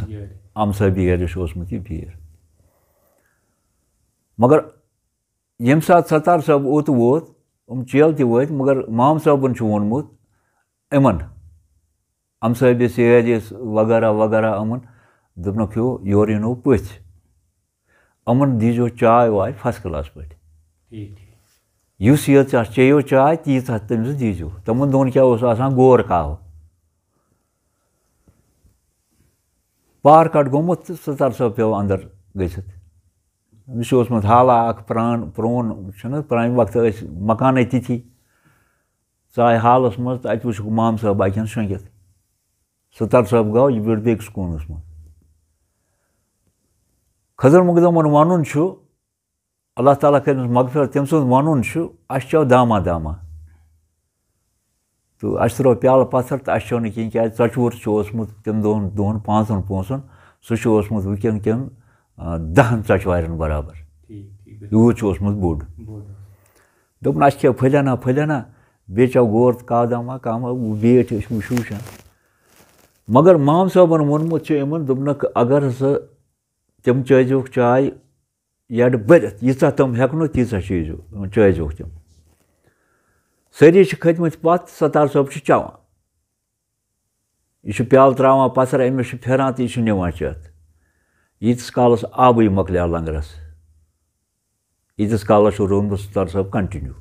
अमसाहब यारिस यह पीर मगर यम सात सतार साहब ओत वोत चेल त वत मगर माम साहबन वोनमुत इमन अमसाहब यारिस वगैरह वगैरह अमन दोपनक हो योर नो पथ अमन दीजो चाय वाय फर्स्ट क्लास पे यह चेयो चाय तीत तमिस दीजो तमन दोन क्या गोर काव पार कट गोमुत सतार साहब पे अंदर गसित यह हाला प्रोन प्रान वक्त मकान तिथि चाय हालस मज तो अत वो माम साहब अकन शंगित सतार साहब गो यह बिड़ बेस कूनस मज खजर मुकदमन वन अल्लाह ताला कर मगफिर तम सुन वन चो दामा दामा तो त्रो प्याल पत्थर तो चो ना कहें क्या षूर तम दोहन 5 पोसन सह वुकन कन 10 षवार बराबर यूत बोड़ दोपन क्या फलना बे चो गोर कादामा कामा बेठ वुशान मगर माम साहबन वोनमुत दोपनक अगर हसा तम चो चाय यड बरित यीचा तम हेकनो तीचा चीजो चो तम सारी खतमत पत सतार साहब चवान यह प्याल त्रावान पत्थर अमिस फेरान तो यह निवान चत यीतिस कालस आबे मकलिया लंगरस यीतिस कालस रोनमुत सतार साहब कंटिन्यू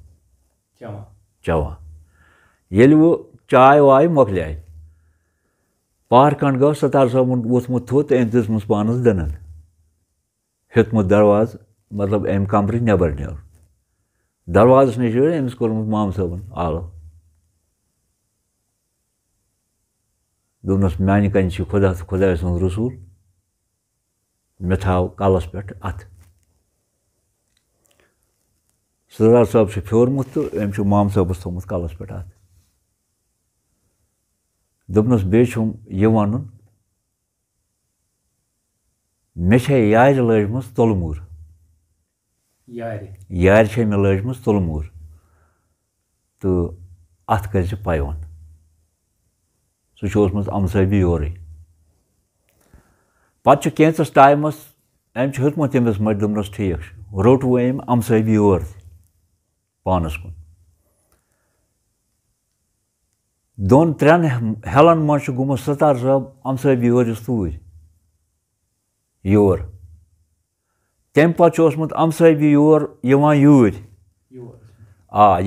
चवान ये वो चाय वाय मकलिया पार कन गो सतार साहब वोथमुत थो तो दिसमस पानस दनन हेतमुत दरवाज मतलब अम कमर नबर न्योर दरवाज नश अमिस कोरमुत माम साहबन आलो दोनस मानि कन खुदा खुदा सुन रसूल मे थाव कलस पे अत सतार साहब फ्योरमुत तो अम माम साहबस थोमुत कलस पे अत दोपनस बे यह वन मे यार लजम तुलमूर यार मे लजम तुलमूर तो अत कर पैवन सह अमसाहबी योर पे कैंस टाइमस अम हेतमुत तमिस मज दोपनस ठीक रोट वो अम अमसाहबी योर पानस कुन 2-3 हेलन मज गुमुत सतार साहब अमसाहबी योरिस तूर योर तम पे अमसाहबी योर यूर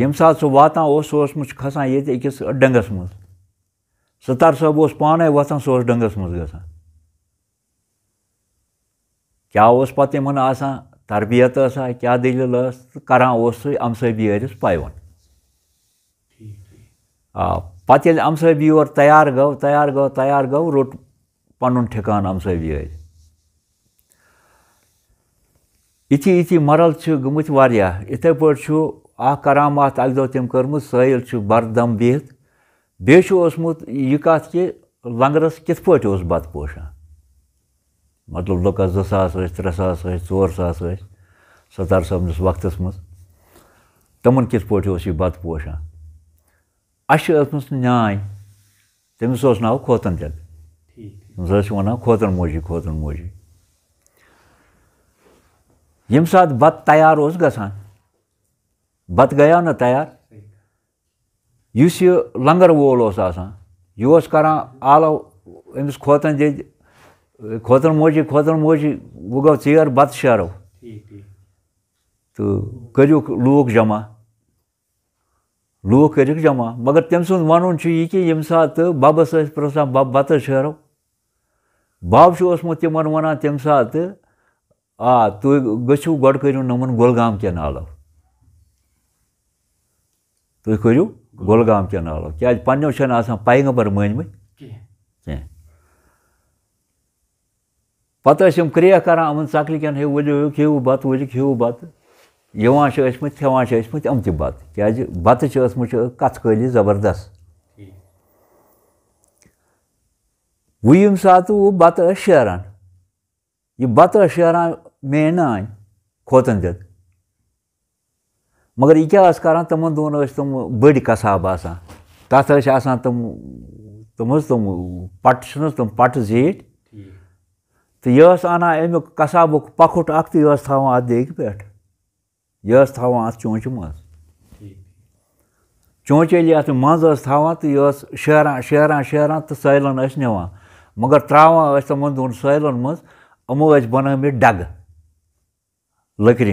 यम सात सह वातान खसान ये अकिस डंगस मज सतार साहब पाने वथान सह डंगस मज गसान क्या पे इन तरबियत क्या दलील करान सह अमसाहबी यारिस पैवन पे अमसाहबी योर तैयार गो रोट पन ठिकान अमसाहबी यार इथी मरल गमुत वारियाह इथे पे करामात अक दो तम कर्मुत साहिल बरदम बिहत बे यह कत कि लंगरस कित पे बत पोशान मतलब लुकस 2000 3000 4000 सतार साहबनिस वक्तस मज तमन कित पे यह बत पोशान अस न्याय तमिस नाव खोतन तेल वन खोतन मोजी यम सात बत तैयार गसान बत गया ना तैयार इस लंगर वोल यह करान आलो अमिस खोतन दि खोतन मोजी वो गो चेर बत शरो तो करू लूक जमा मगर तम सुन वन यह कि यम सात बबस प्रसान बब बत शरो बब तिमन वन तम सात आ तुम गो गो करू नमन गुलगाम के नालो तुम करू गुलगाम के नालो क्या पन्नो पैगंबर मानमत कह पतः क्रिया करान अमन चकलिकन हे वलियो खेव बत वलियो खेव बत यवान खेवान अम त बत क्या बत कथ कली जबरदस्त वो यम सात वो बत शेरान यह बत शेरान मे नान खोतन दित मगर यह क्या करान तमन दोन तम बड़ कसाब आसान तथ तम पट तम पट जीट तो यह अना अमुक कसाबुक पखुट अख तो यह अत देग पे यह अत चोंच मज चोंच ये अत मज तो यह शेरान शेरान शेरान तो सैलन नवान मगर त्रावान तमन दोन सैलन मज अमो बनामित डग लकड़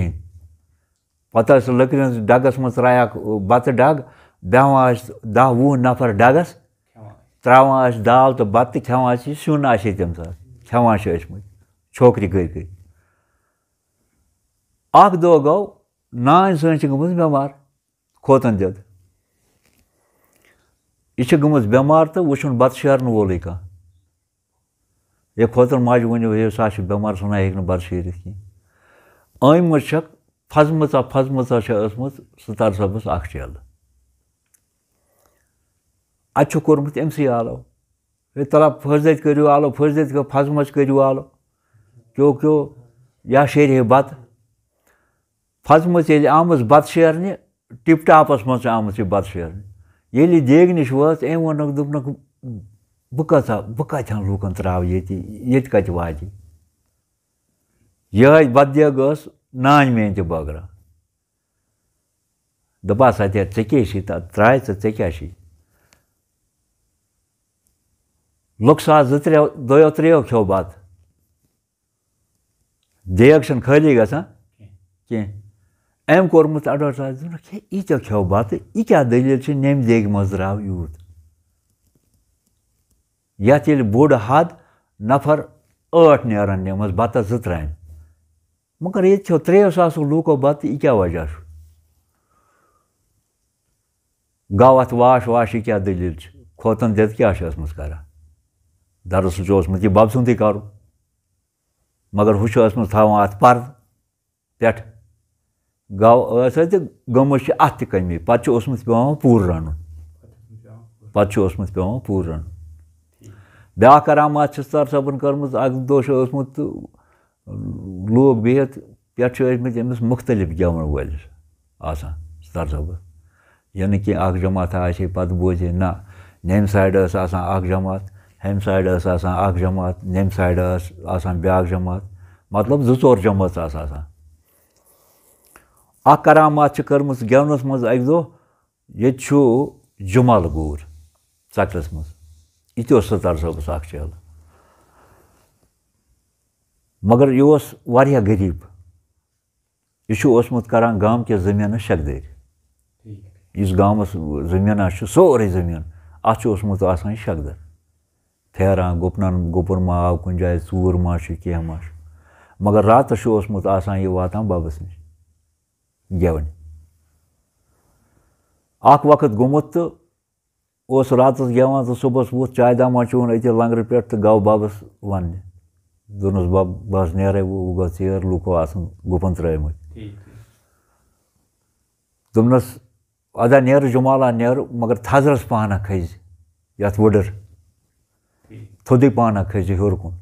पतः लकड़ डगस मज त्राक बत डग बेहान 10-20 नफर डगस त्रावान दाल तो बत खेवान सिन तम सात खेवान छोकरी कर अख दो गो नान सन गमज बेमार खोतन दित यह गमज बेमार तो वो बत शेरन वोल कह ये खोतन माज वन सा बेमार सना हे बत शेरित कह अम फजमच सह तर सबस अख चल अत कोर्मुत अमसी आलो तला फजत करू आलो फजत को फजमच करू आलो क्यों क्यों या शेर हे बत फजमच ये आमज बत शेरने टिप टापस मज आमच बत शेरने ये देग नश वत अम वोनक दोपनक बह कथान लूकन त्राव ये कत वात यह बत देग नान मेन तो बगरा दपा सा ऐ त्राय ऐ क्या लुक सा 2-3 खेव बत देग खाली गसान कह अम कोर्मुत एडवर्टाइज यीत्या खेव बत यह क्या दलील नम देग मज द्राव यूत यथ ये बोड़ हद नफर 8 नेरान नमस बत 2 त्रान मगर ये खेव 3,000 लूको बत यह क्या वजह गौ अत वाश वाश यह क्या दलील खोतन दित क्या कर दरअसल यह बब सुंद कर मगर हूँ थवान अत पर्द पे गौ तो गमज अत कमी पे पे पूर रन पे पूर रन ब्या करामात तर सबन कर्म अक दोत लोग बिहत पे अमिस मुख्तलिफ गेवन वलिस तर सबस यह कि जमात आे पे बोजे ना नम साइड जमात हम साइड जमात नम साइड ब्या जमात मतलब 2-4 जमात अख करामात कर्म गेवनस मज अक दो ये जुमल गूर चकरस मज यह सतर सबस अख चल मगर यह वारिया गरीब यह करान गाम के जमीन शकदर इस गामस जमीन सोरे जमीन अत शकदर फेरान गुपन मा आव कुन जाए चूर मा कह मा मगर रात यह वातान बबस नश गेवन अख वक्त गोमुत तो रात गेवान तो सुबह वो चाय दामा चोन अत लंगर पे तो गौ बबस वन दोनस बब बस नेरे वो गो चेर लूको आसन गुपन त्रमत दोनस अदा नेर जुमाला नेर मगर थजरस पाना खज यथ वुडर थोदी पाना खज हर कुन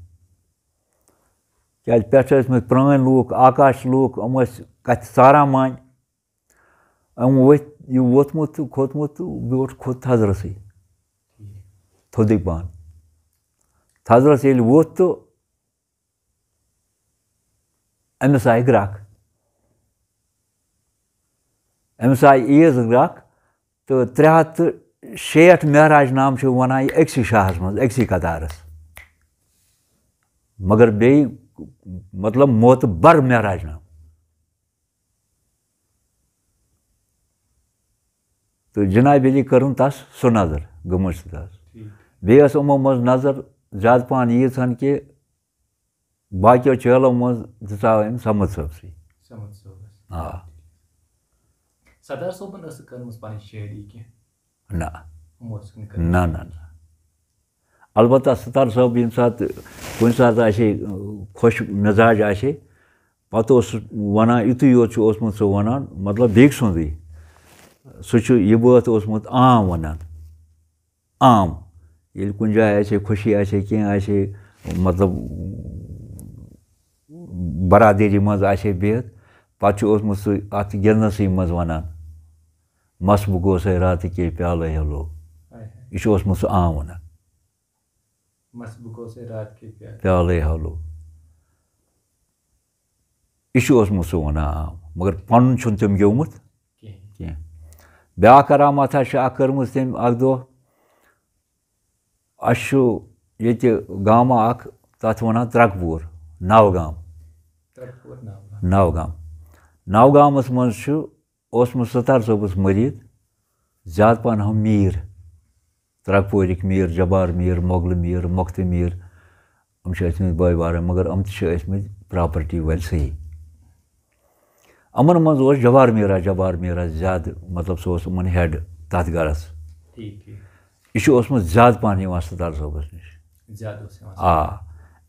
क्या पे प्रान लूक आकाश लूक अम कथ सारा मान अम वोतमुत खोतमुत बोट खोत थजरस थोदी पान थजरस ये वोत तो अमिस आय ग्राक अमिस आय ईज ग्राक तो 360 महराज नाम वन अक्सी शाहस मज अक्सी कतारस मगर बे मतलब मोत बर महराज नाम तो जनाब अली कर तस सो नजर गमज तस बेस मो मज नजर ज्यादा पान यीज कि बाकियों चेलों मज दिताव अम समद सबसी
सदार सोबन कर्मस पानी शायरी की
ना ना ना ना अलबत्ता सतार साहब यम सात कुन सात आशे खुश मिजाज आशे पत वनान युतुय योत ओसमुत सो वनान मतलब बेक सुंदुय सह यह बात ओसमुत आम वनान आम ये कुन जाय आशे खुशी आशे कह आशे मतलब बरादरी मज आशे बिहत पत ओसमुत सह अत गिंदनसै मज वनान मस बह गोस रात के प्याल हेलो यह ओसमुत सह आम वनान प्याल हेलो यह ओसमुत सह वनान आम मगर पन छुन तम गेवमुत कह ब्या करामत कर्मज तम अख दह ये गामा अख तथ वनान त्रकपूर नवगामस मज ओसमुत सतार सोबस मरीद ज्यादा पहन हम मीर त्रकपूरिक मीर जबार मीर मोगल मीर मोख्त मीर हम बाय बार मगर हम प्रॉपर्टी वाल सही अमन मज जबार मीरा ज्यादा मतलब सह उमन हेड तथ गरस यह ज्यादा पहन सतार सोबस नश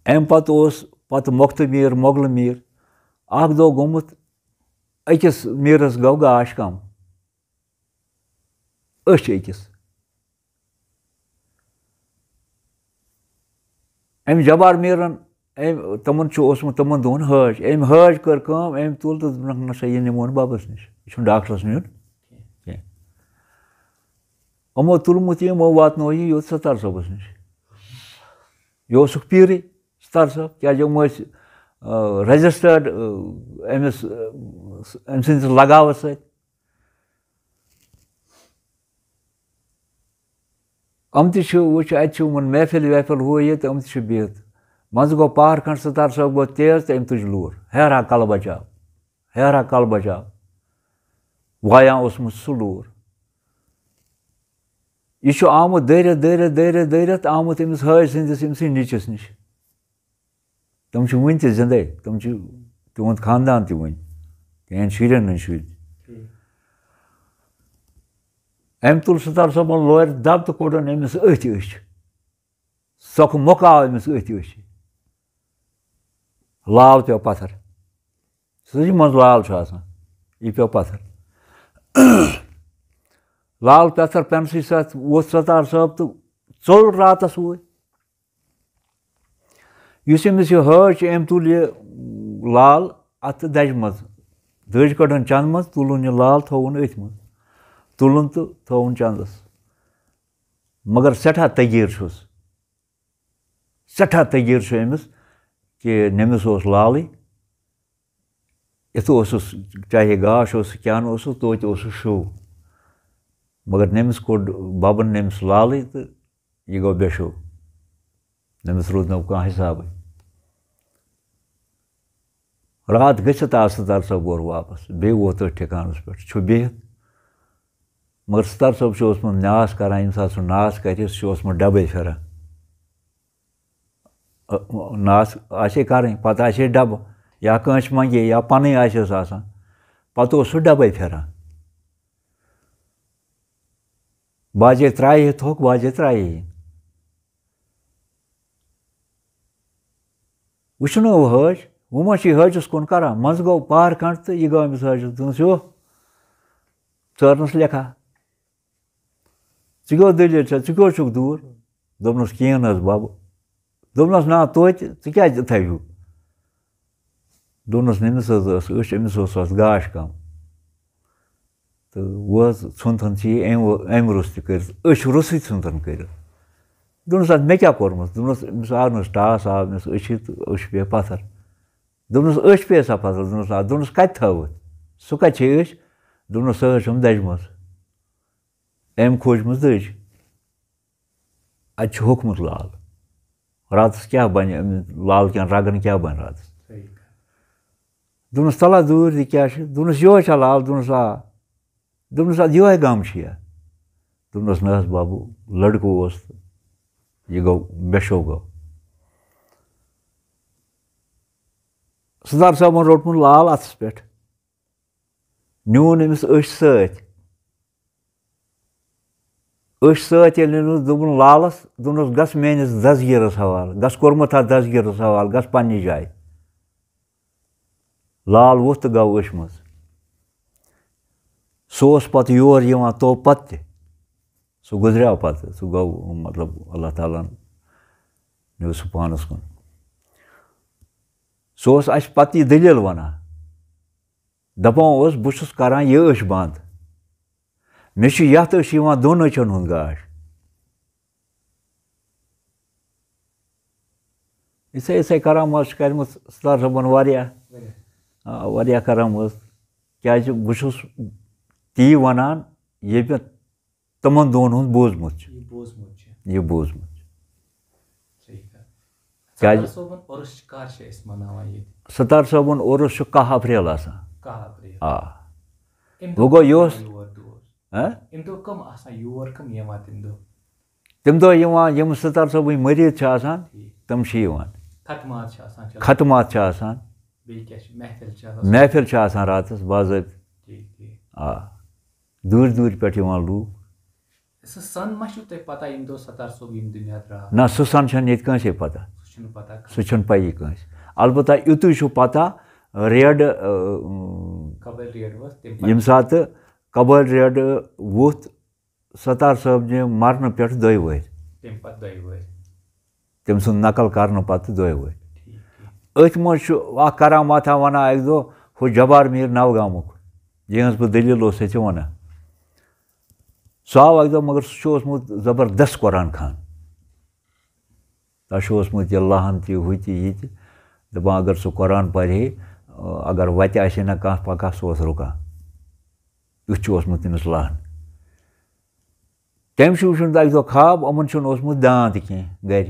अम पत मोख्त मीर मोगल मीर अख दो गोमुत अकिस मीरस गो गाश कम अकिस अम जबार मीरन तमन तमन दोन हज अम हज कर अम तुल तो नसा यह निमोन बाबस नश यह डॉक्टरस नुन कह यमो तुलमुत यमो वातनो यह योत सतार सोबस नश यह पीर सतार साहब क्या यम रजिस्टर्ड अमिस अम सद लगाव सत अम तुच अमन महफिल वहफिल हो ये तो अम बिहत मज गो पहर खंड सतार साहब गो तेज तो अम तुज लूर हेरा कल बचाव वाया ओसमुत सह लूर यह आमुत दरित आमुत अमिस हज सदिस नीचस नश तम वन त जिंदे तम तुंद खानदान त वन तेन शुरन शुर अम तुल सतार सोबन लोर दब तो कोड़न अमिस अथ सोख मुकाव अमिस अथ लाल पे पत्थर सजी मज लाल यह पे पत्थर लाल पत्थर पेनस सत वो सतार साहब तो चोल रातस वो अमिस यह हज अम तुल यह लाल अत दज मज दज कड़न चंद मज तुलन यह लाल थोन अथ मज तुलन तो थोन चंदस मगर सठा तगीर अमिस कि नमिस लाल यथ चाहे गाश क्या तोत शो मगर नमिस कोड बबन नमिस लाल तो यह गो बेशो नमिस रूद नो कह हिसाब रात गत आव सतार साहब गोर वापस बे वोत ठिकानस पे बिहत मगर सतार साहब नास करान यम सात नास कर डबे फिरान नास आशे करें पत आशे डब या कंस मंगे या पन आशेस आसान पत सह डबे फिरान बाजे त्राये थोक बाजे त्राये वुनो हज वो मा हजस कुन करान मज गो पहर खंड तो यह गो अमिस हजस दोस चरनस लेखा गो दलील क्यों छुक दूर दोपनस कहें बब दोपनस ना तोत क्या थू दोपनस नमिस अमिस गाश कम तो वह ुन अम रुस कर रुस ुन कर दोपनस मे क्या कोर्मुत दोपनस अमिस आव न टास आव अमिस तो पे पत्थर दोपनस पे सा पत्थर दोपनस कत थवत सह कत दोपनस सह हम दजमज अम खोजम दज अत होकमुत लाल रातस क्या बन लाल क्या रगन क्या बन रातस दोपनस तला दूर क्या दोपनस यो लाल दोपनस दोपनस ये गम दोपनस न बाबू लड़को यह गो बेशो गो Sardar صٲبن روٚٹمُت لال اَتھس پٮ۪ٹھ نیوٗن أمِس أچھ سۭتۍ ییٚلہِ نِنَس دوٚپُن لالس دوٚپنَس گژھ میٲنِس دسگیٖرس حوالہٕ گژھ کوٚرمُت اَتھ دسگیٖرس حوالہٕ گژھ پننہِ جایہِ لال ووٚتھ تہٕ گوٚو أچھ منٛز سُہ اوس پتہٕ یور یِوان تو پتہٕ تہِ سُہ گُزریٛوو پتہٕ سُہ گوٚو مطلب اللہ تعالیٰ ہن نیوٗ سُہ پانس کُن سُہ اوس اَسہِ پتہٕ یہِ دٔلیٖل ونان دپان اوس بہٕ چھُس کران یہِ أچھ بنٛد مےٚ چھُ یتھ أچھ یِوان دۄن أچھن ہُنٛد گاش یِژھے یِژھے کرامات چھِ کرِمٕژ سردار صٲبن واریاہ کرامات کیازِ بہٕ چھُس تی ونان ییٚلہِ مےٚ تِمن دۄن ہُنٛد بوٗزمُت چھُ یہِ بوٗزمُت کیازِ ستار صٲبُن عُرُس چھُ 1 اپریل آسان آ وۄنۍ گوٚو یہِ اوس تمہِ دۄہ یِوان یِم ستار صٲبٕنۍ مٔریٖد چھِ آسان تِم چھِ یِوان ختمات چھِ آسان محفِل چھِ آسان راتس باضٲبطہٕ آ دوٗرِ دوٗرِ پٮ۪ٹھ یِوان لوٗکھ نہ سُہ سن چھنہٕ ییٚتہِ کٲنٛسے پتہ سُہ چھُنہٕ پیی کٲنٛسہِ البتہ یُتُے چھُ پتہ ریڈٕ ییٚمہِ ساتہٕ قبٲیلی ریڈٕ ووٚتھ ستار صٲبنہِ مرنہٕ پٮ۪ٹھ 2 ؤہٕرۍ تٔمۍ سُنٛد نقل کرنہٕ پتہٕ 2 ؤہٕرۍ أتھۍ منٛز چھُ اکھ کراماتھا ونان اکہِ دۄہ ہُہ جبار میٖر نوگامُک یِہٕنٛز بہٕ دٔلیٖل اوسُے ژےٚ ونان سُہ آو اکہِ دۄہ مگر سُہ چھُ اوسمُت زبردست قۄران خان تۄہہِ چھُ اوسمُت یہِ لہن تہِ ہُہ تہِ یہِ تہِ دپان اگر سُہ قۄران پرِ ہے اگر وتہِ آسہِ ہے نہ کانٛہہ پکان سُہ اوس رُکان یُتھ چھُ اوسمُت تٔمِس لہن تٔمۍ چھُ وٕچھمُت اکہِ دۄہ خاب یِمن چھُنہٕ اوسمُت داند تہِ کینٛہہ گرِ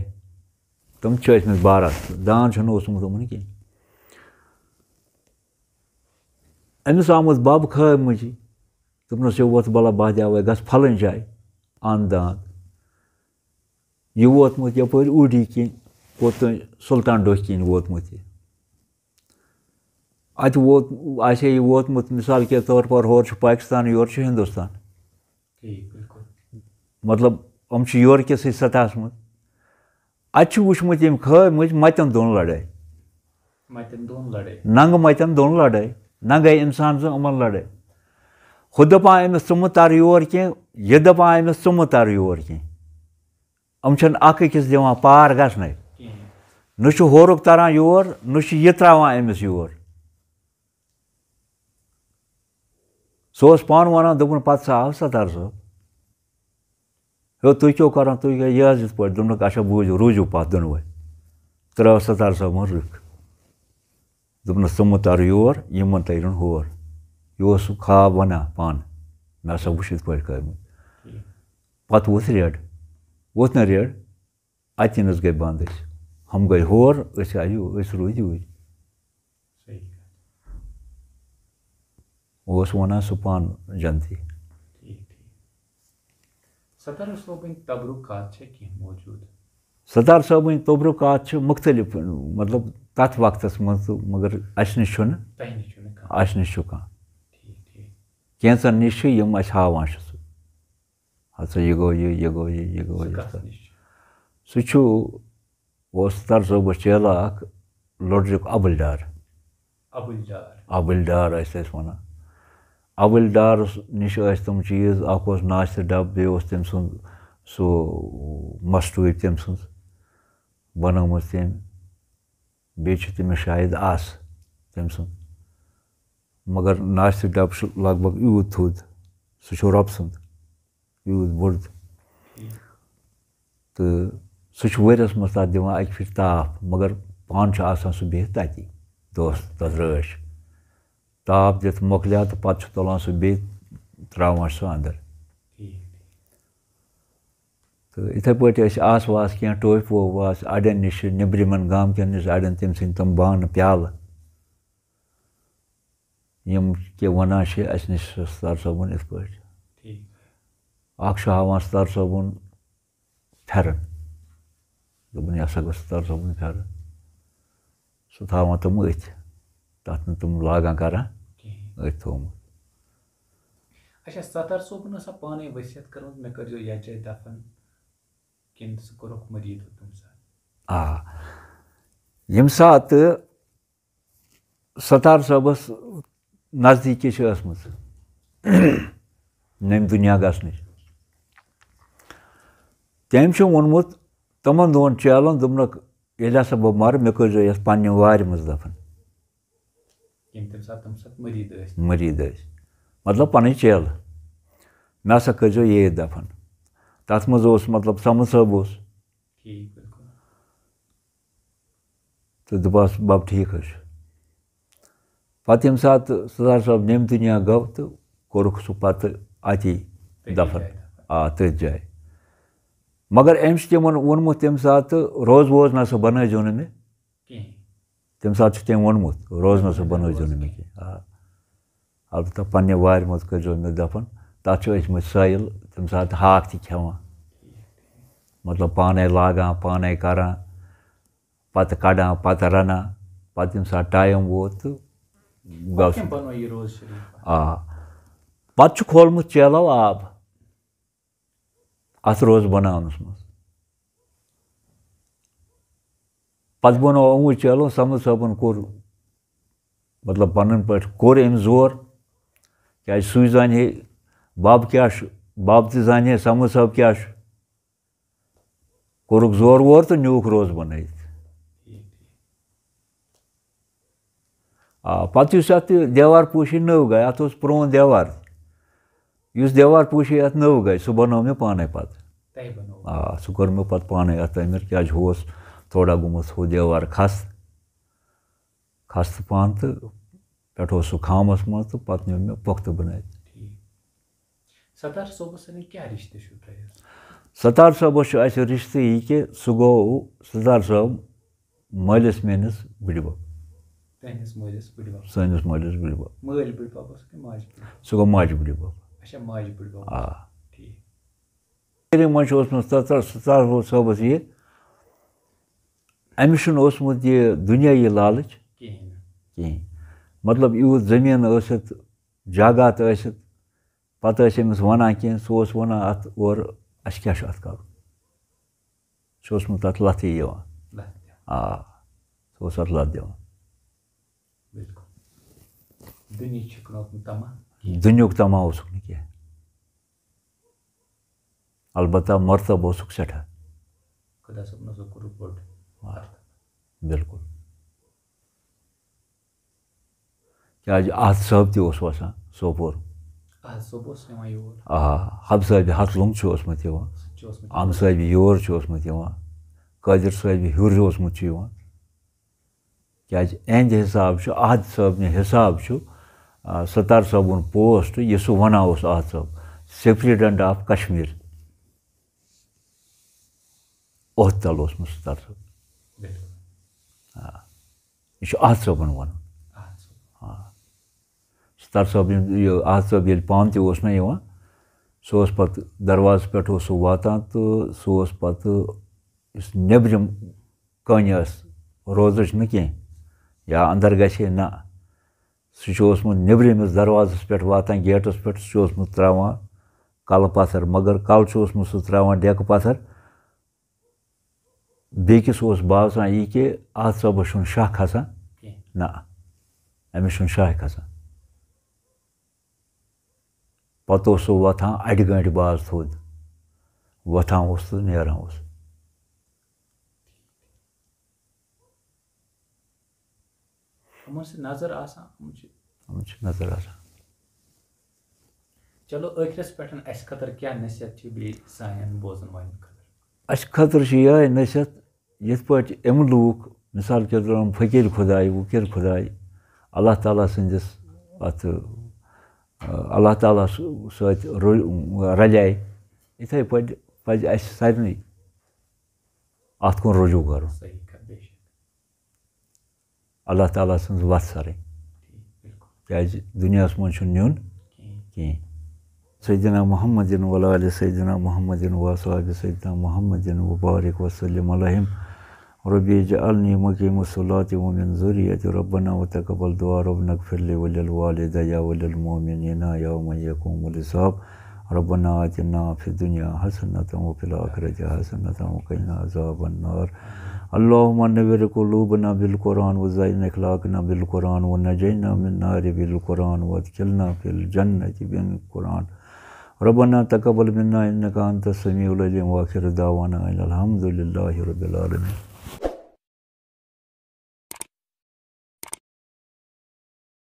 تِم چھِ ٲسمٕتۍ بارس داند چھُنہٕ اوسمُت یِمن کینٛہہ أمِس آمُت بب خٲبۍ مٔنٛزی دوٚپنس یہِ ووت بلا بہدیا وے گژھ پھلٲنۍ جایہِ اَن داند یہِ ووتمُت یپٲرۍ اوٗڈی کِنۍ کوٚت سُلطان ڈوٚکھِ کِنۍ ووتمُت یہِ اتہِ آسہِ ہے یہِ ووتمُت مِثال کے طور پر ہورٕ چھُ پاکستان یورٕ چھُ ہندوستان مطلب یِم چھِ یورٕکِسٕے سطحس منٛز اتہِ چھُ وٕچھمُت ییٚمۍ خٲبۍ مٔنٛزۍ متٮ۪ن 2 لڑٲے ننٛگہٕ متٮ۪ن 2 لڑٲے ننٛگے انسان زٕ یِمن لڑٲے ہُہ دپان أمِس ژٕ مہٕ تر یور کینٛہہ یہِ دپان أمِس ژٕ مہٕ تر یور کینٛہہ یِم چھِنہٕ اکھ أکِس دِوان پار گژھنَے نہ چھُ ہورُک تران یور نہ چھُ یہِ ترٛاوان أمِس یور سُہ اوس پانہٕ ونان دوٚپُن پتہٕ سا آو ستار صٲب ہے تُہۍ کیٛاہ کران تُہۍ کیٛاہ یہِ حظ یِتھ پٲٹھۍ دوٚپنکھ اچھا بوٗزِو روٗزِو پتھ دۄنوَے ترٛٲو ستار صٲبن رٕکھ دوٚپنس ژٕ مہٕ تر یور یِم مہ تٔرِن ہور یہِ اوس سُہ خاب ونان پانہٕ مےٚ ہسا وٕچھ یِتھ پٲٹھۍ کٔرمٕتۍ پتہٕ ووٚتھ ریڈ ووٚتھ نہٕ ریڈ اَتِنَس گٔے بنٛد أسۍ ہُم گٔے ہور أسۍ آیہِ أسۍ روٗدۍ یوٗرۍ اوس ونان سُہ پانہٕ جنتی ستار صٲبٕنۍ تبرُکات چھِ مُختلف مطلب تتھ وقتس منٛز تہٕ مگر اسہِ نِش چھُنہٕ اسہِ نِش چھُ کانٛہہ کینٛژن نِش چھِ یِم اسہِ ہاوان چھِ سُہ ہسا یہِ گوٚو یہِ گوٚو یہِ گوٚو یہِ سُہ چھُ اوس ستار صٲبس چیلا اکھ لوٚڈرُک ابٕلۍ ڈار ٲسۍ أسۍ ونان ابٕلۍ ڈارس نِش ٲسۍ تِم چیٖز اکھ اوس ناشتہٕ ڈبہٕ بیٚیہِ اوس تٔمۍ سُنٛد سُہ مَسٹوٗرۍ تٔمۍ سٕنٛز بنٲومٕژ تٔمۍ بیٚیہِ چھُ تٔمِس شاید آس تٔمۍ سُنٛد مگر ناشتہٕ ڈبہٕ چھُ لگ بگ یوٗت تھوٚد سُہ چھُ رۄبہٕ سُنٛد یوٗت بوٚڑ تہٕ سُہ چھُ ؤرِیَس منٛز تتھ دِوان اکہِ پھِرِ تاپھ مگر پانہٕ چھُ آسان سُہ بِہِتھ تتی دۄہس تتھ رٲچھ تاپھ دِتھ مۄکلیو تہٕ پتہٕ چھُ تُلان سُہ بیٚیہِ ترٛاوان چھُ سُہ انٛدر تہٕ یِتھے پٲٹھۍ ٲسۍ آسہٕ واسہٕ کینٛہہ ٹوپہِ ووپہٕ آسہٕ اڑٮ۪ن نِش نیٚبرِمٮ۪ن گامکٮ۪ن نِش اڑٮ۪ن تٔمۍ سٕنٛدۍ تِم بانہٕ پیالہٕ یِم کہِ ونان چھِ اسہِ نِش چھُ ستار صٲبُن یِتھ پٲٹھۍ اکھ چھُ ہاوان ستار صٲبُن پھٮ۪رن دوٚپُن یہِ ہسا گوٚو ستار صٲبُن پھٮ۪رن سُہ تھاوان تِم أتھۍ तथ न तुम लागान करान अथ थोमुत।
अच्छा सतार सोबन सा पाने वसियत कर मे कर यथ जाए दफन किन सह कोरक मरीद तुम साथ
यम सात सतार साहबस नजदीकी नम दुनिया गसन तम वोनमुत तमन दोन चेलन दोपनक ये हसा बह मर मे कर ये पन्ने वार मज दफन मरीद मतलब पन चेल मे हसा कर ये दफन तथ मज मतलब समद साहब तो दोपस बब ठीक पत यम सात सतार साहब नम दुनिया गो तो कोरुख सह पत अति दफन तथ जाए मगर अम तमन वोनमुत तम सात रोज वोज ना सह बनजो न मे तम सात तम वोनमुत रोज ना सह बनजो न मे कह अलबत्ता पन्ने वार मज कर मे दफन तथ साइल तम सात हाक खेवान मतलब पाने लागान पाने करान पत कड़ान पत रनान पत यम सात टाइम वोत तो पत खोलमुत चेलो आब अत रोज बनावनस मज पत बनो अमू चेलो समद साहबन कोर मतलब पन्न पे कोर अम जोर क्या सू जान बब क्या बब त जान समद साहब क्या कोरुक जोर वोर तो न्यूक रोज बन पत अत देवार पूशी नव गई अत प्रोन देवार उस देवार पूशी अत नव गई सह बनो मे पाने पत सह कोर मे पत पाने अत तमीर क्या थोड़ा गुमुत हो देवार खस्त पान तो पे सह खामस मज तो पत नो मे पुख्त बन
सतार सोबस क्या रिश्ते
सतार साहबस रिश्ते यह कि सह गो सतार साहब मलिस मेनिस बिड़बब सैनिस मलिस बिड़बब सह गो माज बिड़बब मज सतार साहबस ये अमिस यह दुनियाई लालच कहें मतलब यूत जमीन जागात पत अमिस वनान कह सह वनान अत और अस क्या अत कर सह अत लथ सह अत लथ दिवान दुनियुक तमा न कह अलबत्ता मरतब सठा बिल्कुल क्या आहत साहब तस वसान सोपोर हब साहब हथलुंग अम साहब योर कादिर साहब हुर क्या अहद हिसाब आहद साहब हिसाब सतार साहबन पोस्ट यह सह वना आहद साहब सेफ्रिडेंट ऑफ कश्मीर ओहद तल सतार साहब यह आहद साहबन वन सतार साहब आहद साहब ये पान तह सह पत दरवाज पे सह वातान तो सह पत नबरम कन रोज न कह या अंदर गहे ना सह नबरमिस दरवाजस पे वातान गेटस पे सह त्रावान कल पत्थर मगर कल सह त्रावान डेक पत्थर बेकिस बासान यह कि आहद साहबस शाह खसान ना अमिस शाह खसान पत सह वथान अड़ गंट बाज थोद वथान तो नेरान
नजर
नजर
चलो आखिरस पे खतर क्या नसीहत सान बोजन वाले
अस खतर यह नसीहत ये अम लूक मिसाल के तौर फकीर खुदाई वकीर खुदाई अल्लाह ताला सदिस अत अल्लाह ताला सत रजाए इथे पे सारे अत कुन रुजू कर अल्लाह ताला सज वत सर क्या दुनिया मज नुन कहें सैयदना मुहम्मदिन वला सैयदना मुहम्मदिन व असहाब सैयदना मुहम्मदिन व बारिक वसल्लम अलैहिम रब्बी इजअलनी मुक़ीमस्सलाति व मिन ज़ुर्रिय्यति रब्बना व तक़ब्बल दुआ रब्बना इग़फ़िर ली व लिवालिदैया व लिलमुमिनीना यौम यक़ूमुल हिसाब रब्बना आतिना फ़िद्दुनिया हसनतन व फ़िल आख़िरति हसनतन व क़िना अज़ाबन्नार अल्लाहुम्मा नव्विर क़ुलूबना बिल क़ुरआन व ज़य्यिन अख़लाक़ना बिल क़ुरआन व नज्जिना मिन नारि बिल क़ुरआन व अदख़िलना फ़िल जन्नति बिल क़ुरआन रब्बना तक़ब्बल मिन्ना इन्नका अंतस समीउल अलीम व आख़िरु दावाना अनिल हम्दुलिल्लाहि रब्बिल आलमीन।